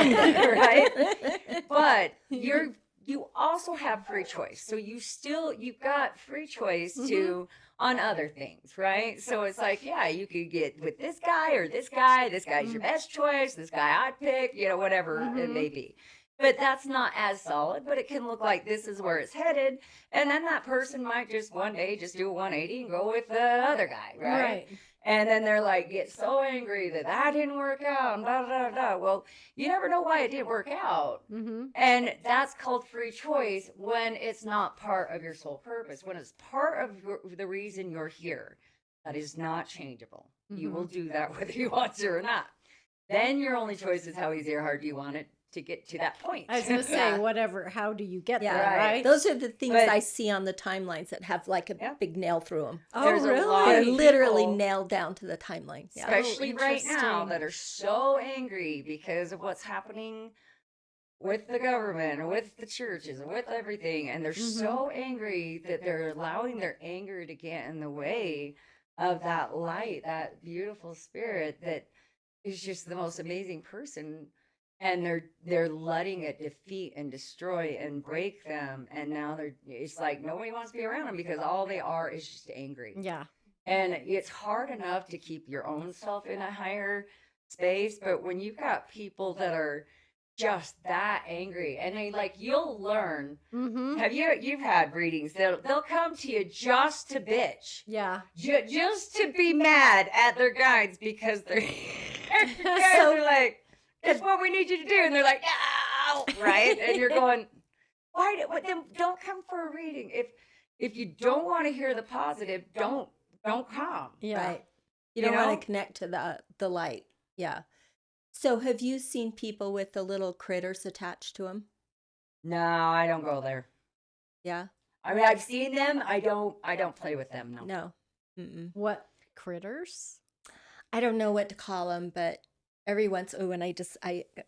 Right? But you also have free choice. So you've got free choice to on other things, right? So it's like, yeah, you could get with this guy or this guy. This guy's your best choice. This guy I'd pick, whatever it may be. But that's not as solid, but it can look like this is where it's headed. And then that person might just one day just do a 180 and go with the other guy, right? Right. And then they're like, get so angry that didn't work out and blah, blah, blah. Well, you never know why it didn't work out. Mm-hmm. And that's called free choice when it's not part of your soul purpose. When it's part of the reason you're here, that is not changeable. You will do that whether you want to or not. Then your only choice is how easy or hard do you want it to get to that point. I was going to say, how do you get Yeah, there, right. right? Those are the things But- I see on the timelines that have like a big nail through them. Oh, There's a really? lot They're of literally people- nailed down to the timeline. Yeah. especially right now, interesting. that are so angry because of what's happening with the government and with the churches and with everything. And they're so angry that they're allowing their anger to get in the way of that light, that beautiful spirit that is just the most amazing person. And they're letting it defeat and destroy and break them. And now it's like nobody wants to be around them because all they are is just angry. Yeah. And it's hard enough to keep your own self in a higher space, but when you've got people that are just that angry, and you'll learn. Mm-hmm. You've had readings, they'll come to you just to bitch, Yeah. just to be mad at their guides because their guides are like, that's what we need you to do, and they're like, no, right? And you're going, then don't come for a reading. If you don't want to hear the positive, don't come. Yeah. Right. You You don't want know? to connect to the light. Yeah. So have you seen people with the little critters attached to them? No, I don't go there. Yeah. I mean, I've seen them. I don't play with them. No. No. Mm-mm. What critters? I don't know what to call them, but every once, oh, and I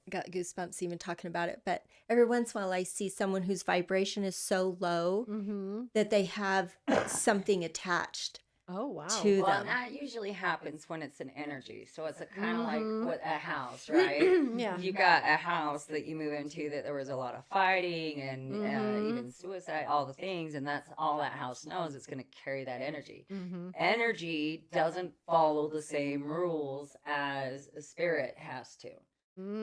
got goosebumps even talking about it. But every once in a while, I see someone whose vibration is so low Mm-hmm. that they have something attached Oh, wow. to Well, them. that usually happens when it's an energy. So it's a kind of Mhm. like with a house, right? Yeah. You got a house that you move into that there was a lot of fighting and Mhm. even suicide, all the things, and that's all that house knows. It's going to carry that energy. Mm-hmm. Energy doesn't follow the same rules as a spirit has to,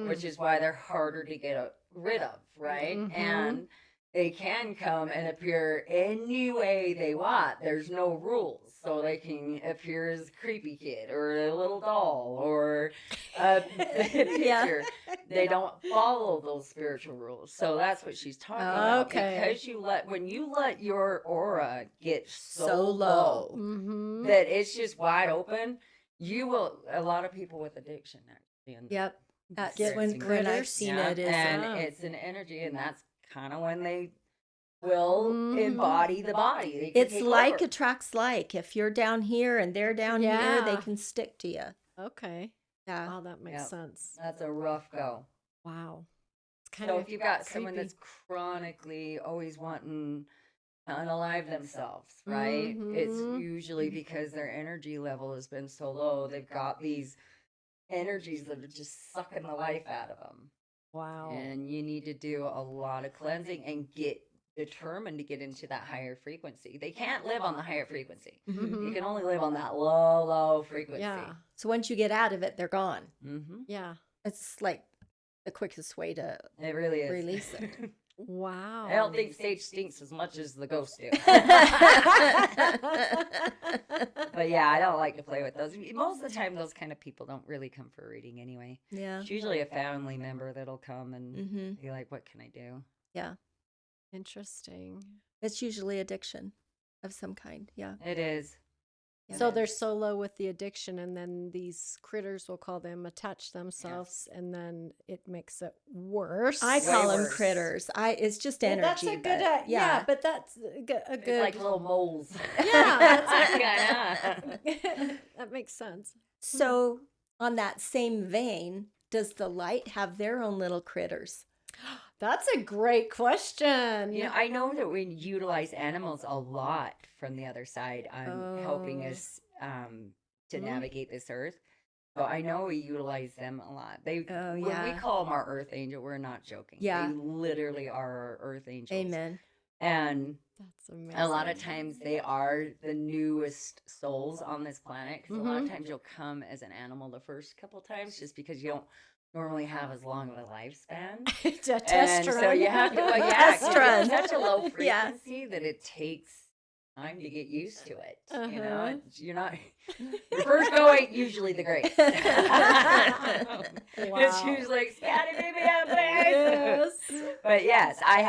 which is why they're harder to get rid of, right? Mhm. And they can come and appear any way they want. There's no rules. So they can appear as a creepy kid or a little doll or a picture. They don't follow those spiritual rules. So that's what she's talking about. Okay. Because when you let your aura get so So low low. Mm-hmm. that it's just wide open, you will, a lot of people with addiction actually end up Yep. That's experiencing when I've critters. seen yeah, it. Is and Yeah. it's an energy, and that's kind of when they will Mhm. embody the body. They can it's take like over. attracts like. If you're down here and they're down here, they Yeah. can stick to you. Okay. Yeah. Wow, that makes Yep. sense. That's a rough go. Wow. It's kind So of if you've got someone creepy. that's chronically always wanting to unalive themselves, right? It's Mhm. usually because their energy level has been so low. They've got these energies that are just sucking the life out of them. Wow. And you need to do a lot of cleansing and get determined to get into that higher frequency. They can't live on the higher frequency. Mhm. You can only live on that low frequency. Yeah. So once you get out of it, they're gone. Mm-hmm. Yeah. It's like the quickest way to It really is. release it. Wow. I don't think sage stinks as much as the ghosts do. But yeah, I don't like to play with those. Most of the time, those kind of people don't really come for a reading anyway. Yeah. It's usually a family member that'll come and Mm-hmm. be like, "What can I do?" Yeah. Interesting. It's usually addiction of some kind. Yeah. It is. Yeah. So they're so low with the addiction, and then these critters, we'll call them, attach themselves, and then it makes it worse. I call them worse. critters. It's just Well, energy. that's a good, but yeah, but that's a good. It's like little moles. Yeah, Kinda. that makes sense. So on that same vein, does the light have their own little critters? That's a great question. You know, I know that we utilize animals a lot from the other side on helping Oh. us to navigate this earth. So I know we utilize them a lot. Oh, when we yeah. call them our earth angel, we're not joking. Yeah. They literally are our earth angels. Amen. And That's amazing. a lot of times they are the newest souls on this planet. Because a lot of times you'll come as an animal the first couple times just because you don't normally have as long of a lifespan. It's a And test so run. you have to, well, yeah, Test 'cause run. it's such a low Yeah. frequency that it takes time to get used to it. You Uh-huh. know, you're not, your first go ain't usually the greatest. It's Wow. usually like, Scotty, baby, I'm back. Yes. But yes, I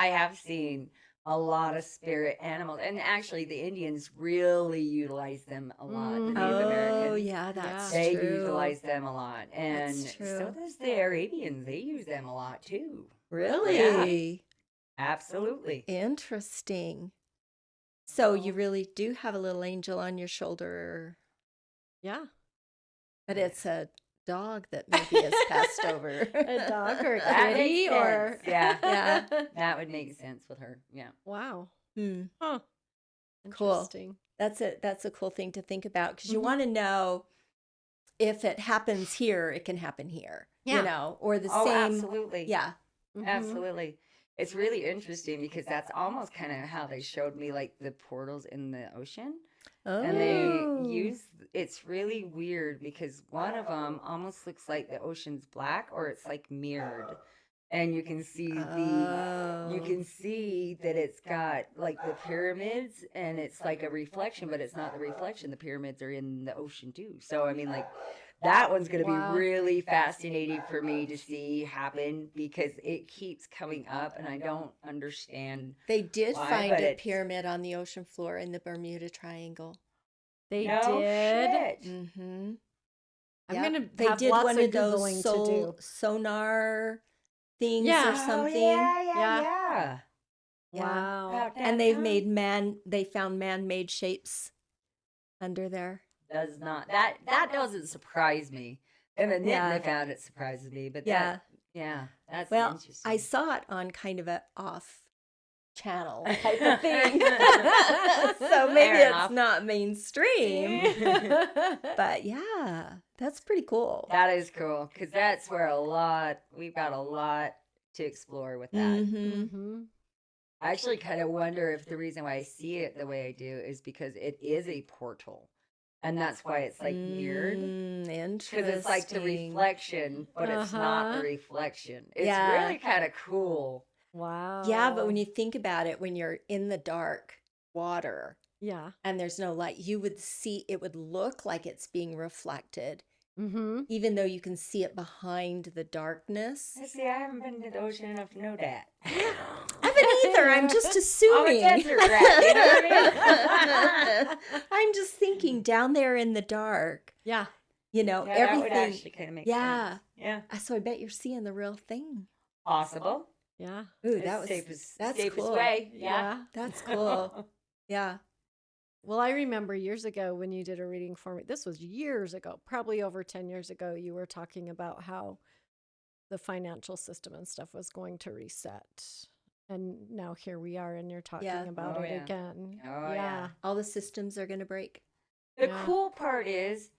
have seen a lot of spirit animals, and actually the Indians really utilize them a lot. The Native Oh, Americans. yeah, that's They true. utilize them a lot, and That's true. so does the Arabians. They use them a lot too. Really? Absolutely. Interesting. So you really do have a little angel on your shoulder, Yeah. but it's a dog that maybe has passed over. A dog or a That kitty makes or sense. Yeah. Yeah. That would make sense with her. Yeah. Wow. Hmm. Huh. Cool. Interesting. That's a cool thing to think about because you Mhm. want to know if it happens here, it can happen here. Yeah. You know, or the Oh, same. absolutely. Yeah. Mhm. Absolutely. It's really interesting because that's almost kind of how they showed me like the portals in the ocean. Oh. And they use, it's really weird because one of them almost looks like the ocean's black or it's like mirrored. And you can see you Oh. can see that it's got like the pyramids and it's like a reflection, but it's not the reflection. The pyramids are in the ocean too. So, I mean, like that one's going to Wow. be really fascinating for me to see happen because it keeps coming up and I don't understand. They did Why, find but a it's- pyramid on the ocean floor in the Bermuda Triangle. They No did. shit. Mm-hmm. I'm Yep. gonna They have did lots one of of those Googling to do. sonar things Yeah. or Oh, something. Yeah. yeah. Yeah. Wow. About And that they've time. they found man-made shapes under there. Does not that doesn't surprise me. And the knitting Yeah. they found it surprises me, but Yeah. that's Well, interesting. I saw it on kind of a off channel type of thing. So maybe Fair it's enough. not mainstream. But yeah, that's pretty cool. That is cool because that's where we've got a lot to explore with that. Mm-hmm. Mm-hmm. I actually kind of wonder if the reason why I see it the way I do is because it is a portal, and that's why it's like weird. Interesting. Because it's like the reflection, but it's not Uh-huh. the reflection. It's Yeah. really kind of cool. Wow. Yeah, but when you think about it, when you're in the dark water Yeah. and there's no light, you would see it would look like it's being reflected, Mm-hmm. even though you can see it behind the darkness. See, I haven't been to the ocean enough to know that. I haven't either. I'm just I'm a assuming. desert rat, you know what I mean? I'm just thinking down there in the dark, Yeah. you know, Yeah, that would everything. actually kind of make Yeah. sense. Yeah. So I bet you're seeing the real thing. Possible. Yeah. Ooh, It's that was that's safest cool. way. Yeah. That's cool. Yeah. Well, I remember years ago when you did a reading for me. This was years ago, probably over 10 years ago. You were talking about how the financial system and stuff was going to reset. And now here we are, and you're talking Yeah. about Oh, it yeah. again. Oh, yeah. All the systems are going to break. The Yeah. cool part is,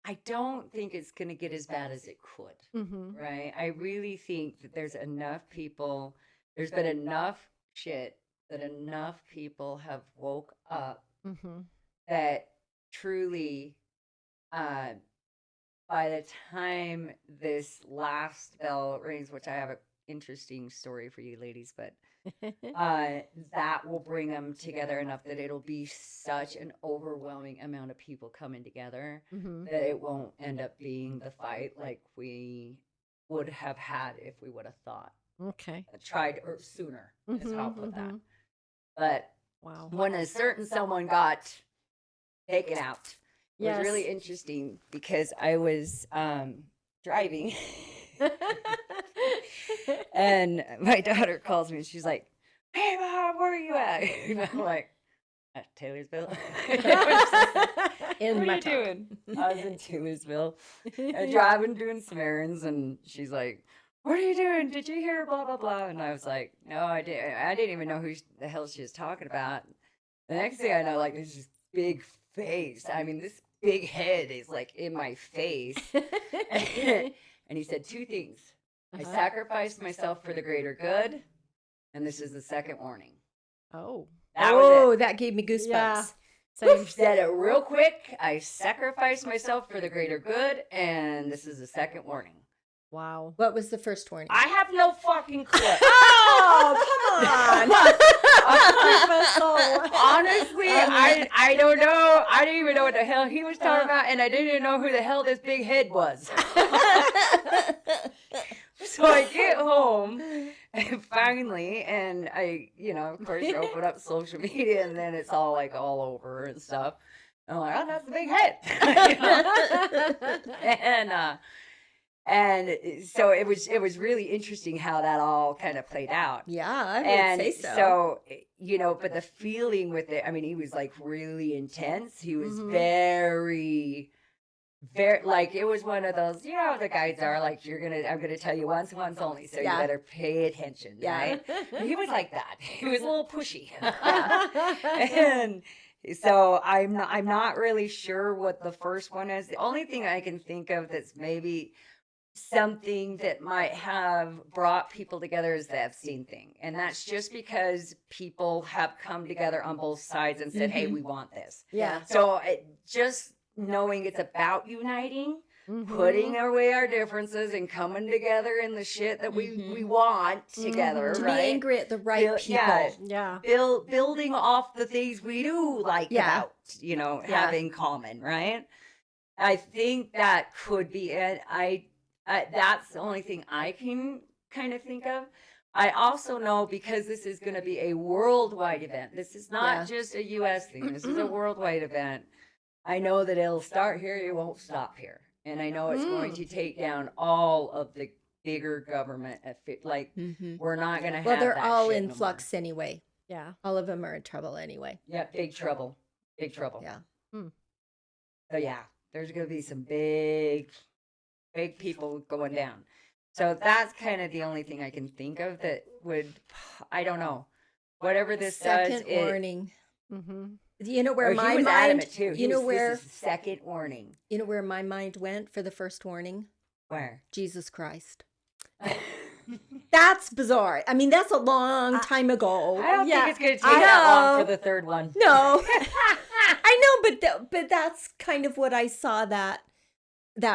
I don't think it's going to get as bad as it could. Mm-hmm. Right? I really think that there's been enough shit that enough people have woke up Mm-hmm. that truly, by the time this last bell rings, which I have an interesting story for you ladies, but that will bring them together enough that it'll be such an overwhelming amount of people coming together Mm-hmm. that it won't end up being the fight like we would have had if we would have Okay. tried or sooner. Is how I'll put that. Mhm. But Wow. when a certain someone got taken out, it was really Yes. interesting because I was driving and my daughter calls me and she's like, "Hey, Mom, where are you at?" And I'm like, "At Taylorsville." In What my are you doing? I was in Taylorsville driving, doing some errands, and she's like, "What are you doing? Did you hear blah blah blah?" And I was like, "No, I didn't. I didn't even know who the hell she was talking about." The next thing I know, like, there's this big face. I mean, this big head is like in my face. And he said two things. I Uh-huh. sacrificed myself for the greater good, and this is the second warning. Oh. That was it. that gave me goosebumps. Yeah. Poof, said it real quick. I sacrificed myself for the greater good, and this is the second warning. Wow. What was the first warning? I have no fucking clue. Oh, come on. Honestly, I don't know. I didn't even know what the hell he was talking about, and I didn't even know who the hell this big head was. So I get home, and finally, and I, of course, you open up social media, and then it's all like all over and stuff. I'm like, oh, that's the big head. And so it was really interesting how that all kind of played out. Yeah, I would And say so. but the feeling with it, I mean, he was like really intense. He was Mhm. very, like, it was one of those, how the guys are, like, I'm gonna tell you once only, so Yeah. you better pay attention, Yeah. right? He was like that. He was a little pushy. And so I'm not really sure what the first one is. The only thing I can think of that's maybe something that might have brought people together is the Epstein thing. And that's just because people have come together on both sides and said, hey, Mhm. we want this. Yeah. So just knowing it's about uniting, Mhm. putting away our differences and coming together in the shit that we Mhm. want together, Mhm. To right? be angry at the right Feel- people. yeah. Yeah. Building off the things we do like Yeah. about, having common, right? I think that could be it. That's the only thing I can kind of think of. I also know because this is going to be a worldwide event. This is not Yeah. just a U.S. thing. This is a worldwide event. I know that it'll start here, it won't stop here. And I know it's going to take down all of the bigger government. Like, we're not going to have Well, they're that all shit in no more. flux anyway. Yeah. All of them are in trouble anyway. Yeah, big trouble. Big trouble. Yeah. So yeah, there's going to be some big people going down. So that's kind of the only thing I can think of that would, I don't know, whatever this Second does. warning. Mm-hmm. You know where He my was mind, adamant too. you know This where, is the second warning. you know where my mind went for the first warning? Where? Jesus Christ. That's bizarre. I mean, that's a long time ago. I don't Yeah, think it's going to I take that long know. for the third one. No, I know, but that's kind of what I saw that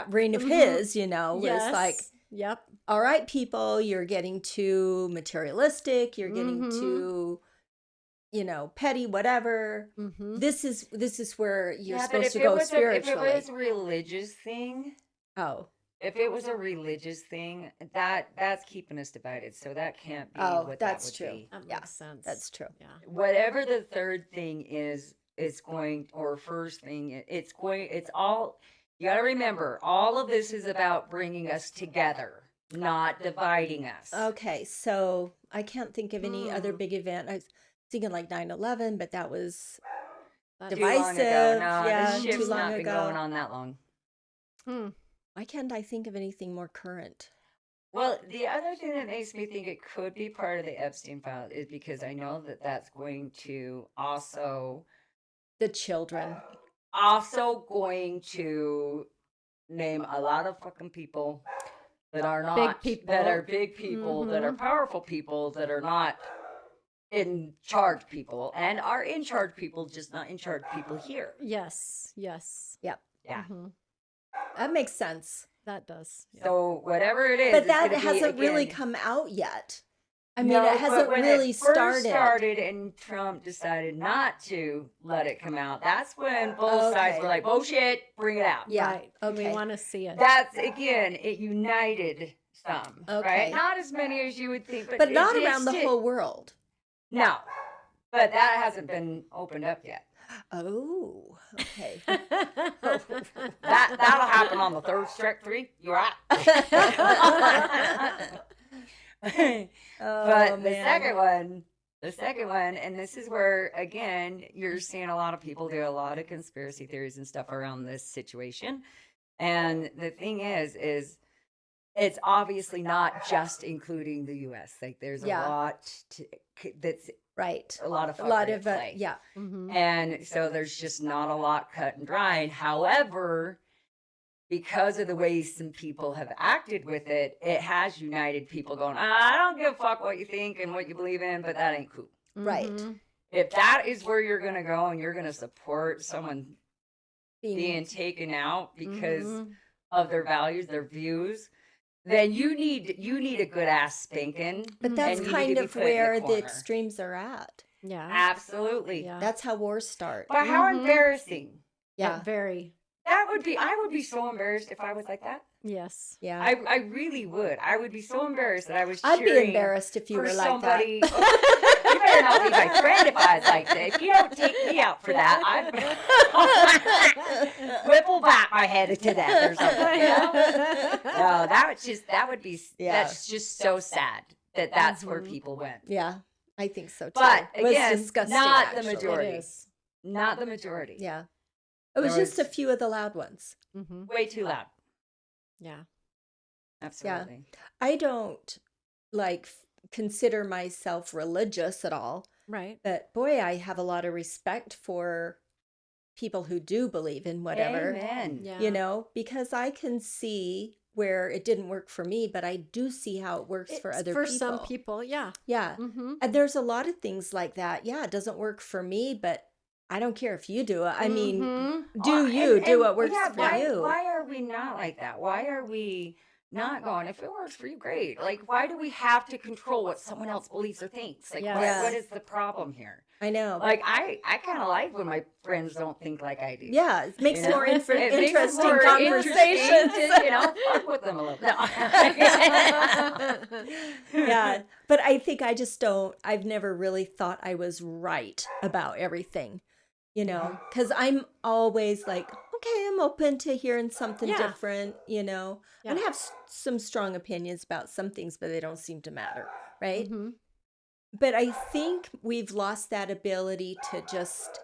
reign of his. You know, was like, Yep. all right, people, you're getting too materialistic. You're getting too, you know, petty, whatever. Mm-hmm. This is where you're Yeah, but supposed if to it go was spiritually. if it was a religious thing, Oh, if it was a religious thing, that's keeping us divided. So that can't be Oh, what that's that would true. be. That makes Yeah, sense. that's true. Yeah. Whatever the third thing is, it's going, or first thing, it's going, it's all, you got to remember, all of this is about bringing us together, not dividing us. okay. So I can't think of any other big event. I was thinking like 9/11, but that was That's Too long ago. divisive. No, Yeah, this too shift's long not been ago. going on that long. Hmm. Why can't I think of anything more current? Well, the other thing that makes me think it could be part of the Epstein file is because I know that that's going to also The children. going to name a lot of fucking people that are not people. that are big people, that are powerful people, that are not in charge people, and are in charge people, just not in charge people here. Yes. Yes. Yep, Yeah. Mhm. that makes sense. That does. Yeah. So whatever it is, But it's that gonna be, hasn't really again, come out yet. I mean, no, it but hasn't when really it first started. started, and Trump decided not to let it come out. That's when both sides Okay. were like, "Bullshit, bring it out." Yeah. Right. Okay. We want to see it. That's again, it united some, Okay. right? Not as many as you would think, But it not just around the did. whole world. No, but that hasn't been opened up yet. Oh, okay. That'll happen on the third strike 3. You're right. Oh, But the man. second one, and this is where again you're seeing a lot of people do a lot of conspiracy theories and stuff around this situation. And the thing is it's obviously not just including the U.S. Like there's a Yeah. lot that's Right. a lot of A lot fuckery of, at play. yeah. Mhm. And so there's just not a lot cut and dried. However, because of the way some people have acted with it, it has united people going, I don't give a fuck what you think and what you believe in, but that ain't cool. Right. Mhm. If that is where you're going to go and you're going to support someone being taken out because Mhm. of their values, their views, then you need a good ass spanking. But that's and you need kind to be of put in the where the corner. extremes are at. Yeah. Absolutely. Yeah. That's how wars start. But how Mhm. embarrassing. Yeah. Very. I would be so embarrassed if I was like that. Yes. Yeah. I really would. I would be so embarrassed that I was I'd be cheering embarrassed if you for were like somebody. that. You better not be my friend if I was like that. If you don't take me out for that, I'd whipple back my head to that or something. You know? No, that's just so sad that that's where people went. Yeah, I think so too. But It was again, disgusting, not the actually. majority. It is. Not the majority. Yeah. It was There just a was- few of the loud ones. Mm-hmm. Way too loud. Yeah. Absolutely. I don't consider myself religious at all, Right. but boy, I have a lot of respect for people who do believe in whatever, Amen. Yeah. you know, because I can see where it didn't work for me, but I do see how it works for It's other for people. some people. Yeah. Yeah. Mm-hmm. And there's a lot of things like that. Yeah, it doesn't work for me, but I don't care if you do it. I mean, Mm-hmm. do you do what works for why, you? Why are we not like that? Why are we not going, if it works for you, great. Like, why do we have to control what someone else believes or thinks? Like, Yes. what is the problem here? I know. Like, I kind of like when my friends don't think like I do. Yeah, it makes You know? more It makes it interesting more conversations. interesting to, fuck with them a little. No. Yeah, but I think I just don't. I've never really thought I was right about everything. you know, because I'm always like, okay, I'm open to hearing something Yeah. different, you know, and Yeah. have some strong opinions about some things, but they don't seem to matter, right? Mhm. But I think we've lost that ability to just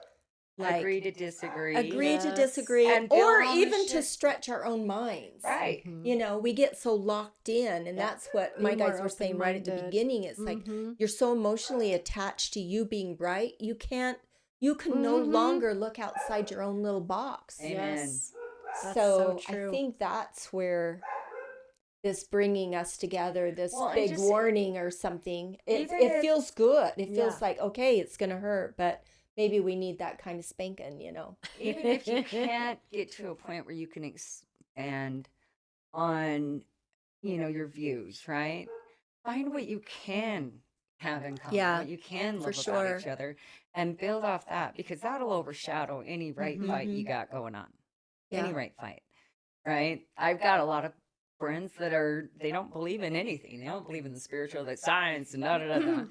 like Agree to disagree. agree to Yes. disagree, And build or on the even to shit. stretch our own minds. Right. Mhm. You know, we get so locked in, and Yeah. that's what Be my guys more were saying right at the open-minded. beginning. It's like Mhm. you're so emotionally attached to you being right, you can no Mhm. longer look outside your own little box. Amen. Yes. That's So so I true. think that's where this bringing us together, this Well, and big just- warning or something, it Even if- feels good. It feels Yeah. like, okay, it's gonna hurt, but maybe we need that kind of spanking, you know. Even if you can't get to a point where you can expand on, your views, right? Find what you can have in common, Yeah, what you can for love about each sure. other, and build off that, because that'll overshadow any right fight you got going on. Any Yeah. right fight, right? I've got a lot of friends that they don't believe in anything. They don't believe in the spiritual, the science, and da da da da.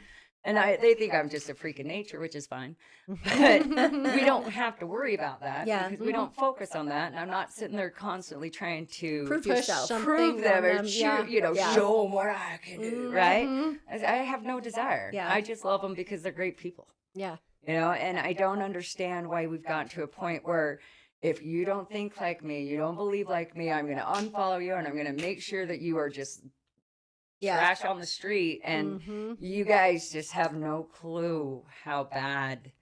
And they think I'm just a freak of nature, which is fine. But we don't have to worry about that, Yeah. because we don't focus on that. And I'm not sitting there constantly trying to Prove Push yourself. something prove them on or them. Yeah. Yeah. show them what I can do, right? Mhm. I have no desire. Yeah. I just love them because they're great people, Yeah. and I don't understand why we've gotten to a point where if you don't think like me, you don't believe like me, I'm going to unfollow you, and I'm going to make sure that you are just Yeah. trash on the street, and Mhm. you guys just have no clue how bad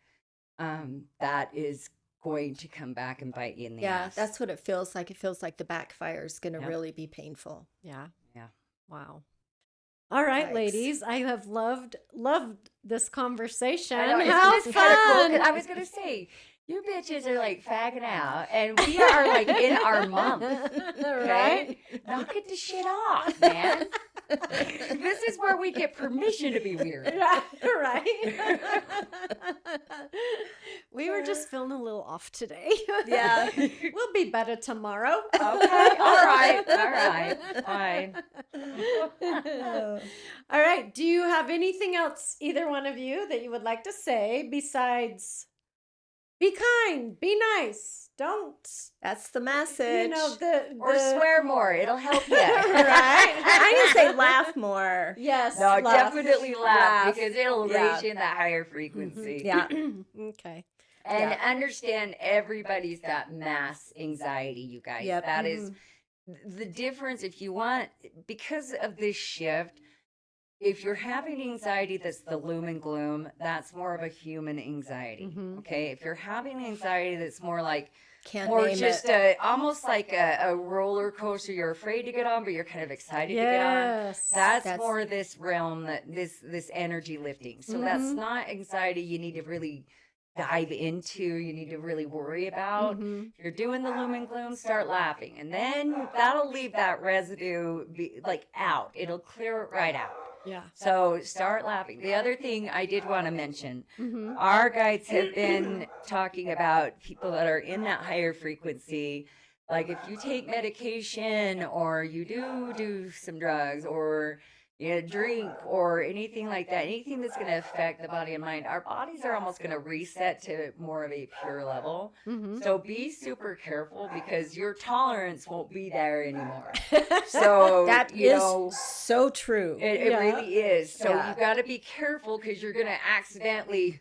that is going to come back and bite you in the Yeah, ass. that's what it feels like. It feels like the backfire is going to Yep. really be painful. Yeah. Yeah. Wow. All right, Yikes. ladies. I have loved this conversation. I know, it's How just kinda cool, 'cause fun! I was going to say, you bitches are like fagging out, and we are like in our month. Right? Knock it the shit off, man. This is where we get permission to be weird. Right. We were just feeling a little off today. Yeah. We'll be better tomorrow. Okay, all right, fine. All right. Do you have anything else, either one of you, that you would like to say besides be kind, be nice, don't, That's the message. Or swear more, it'll help you. Right? I didn't say laugh more. Yes. No, Laugh. definitely laugh, Laugh. because it'll Yeah. raise you in that higher frequency. Yeah. Okay. And Yeah. understand everybody's got mass anxiety, you guys. Yep. That is the difference. If you want, because of this shift, if you're having anxiety that's the loom and gloom, that's more of a human anxiety. Okay. If you're having anxiety that's more like, Can't or name just it. almost like a roller coaster you're afraid to get on, but you're kind of excited to get on. Yes. That's more this realm, that this energy lifting. So that's Mhm. not anxiety you need to really dive into, you need to really worry about. Mhm. If you're doing the loom and gloom, start laughing, and then that'll leave that residue out. It'll clear it right out. Yeah. So start laughing. The other thing I did want to mention, Mhm. our guides have been talking about people that are in that higher frequency. Like if you take medication, or you do some drugs, or drink, or anything like that, anything that's going to affect the body and mind, our bodies are almost going to reset to more of a pure level. Mhm. So be super careful, because your tolerance won't be there anymore. So That you is know, so true. it Yeah. really is. So Yeah. you got to be careful, because you're going to accidentally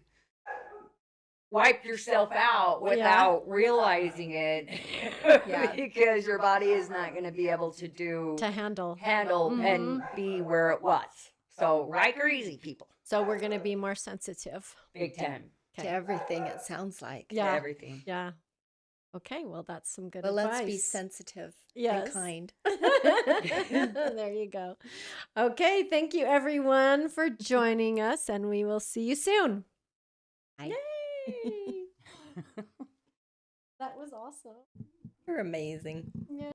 wipe yourself out without realizing it. Yeah. Because your body is not going to be able to To handle. and be where it was. So right or easy, people. So we're going to be more sensitive. Big time. To everything, it sounds like. To Yeah. everything. Yeah. Okay. Well, that's some good But advice. let's be sensitive Yes. and kind. There you go. Okay. Thank you, everyone, for joining us, and we will see you soon. Bye. Yay. That was awesome. You're amazing. Yeah.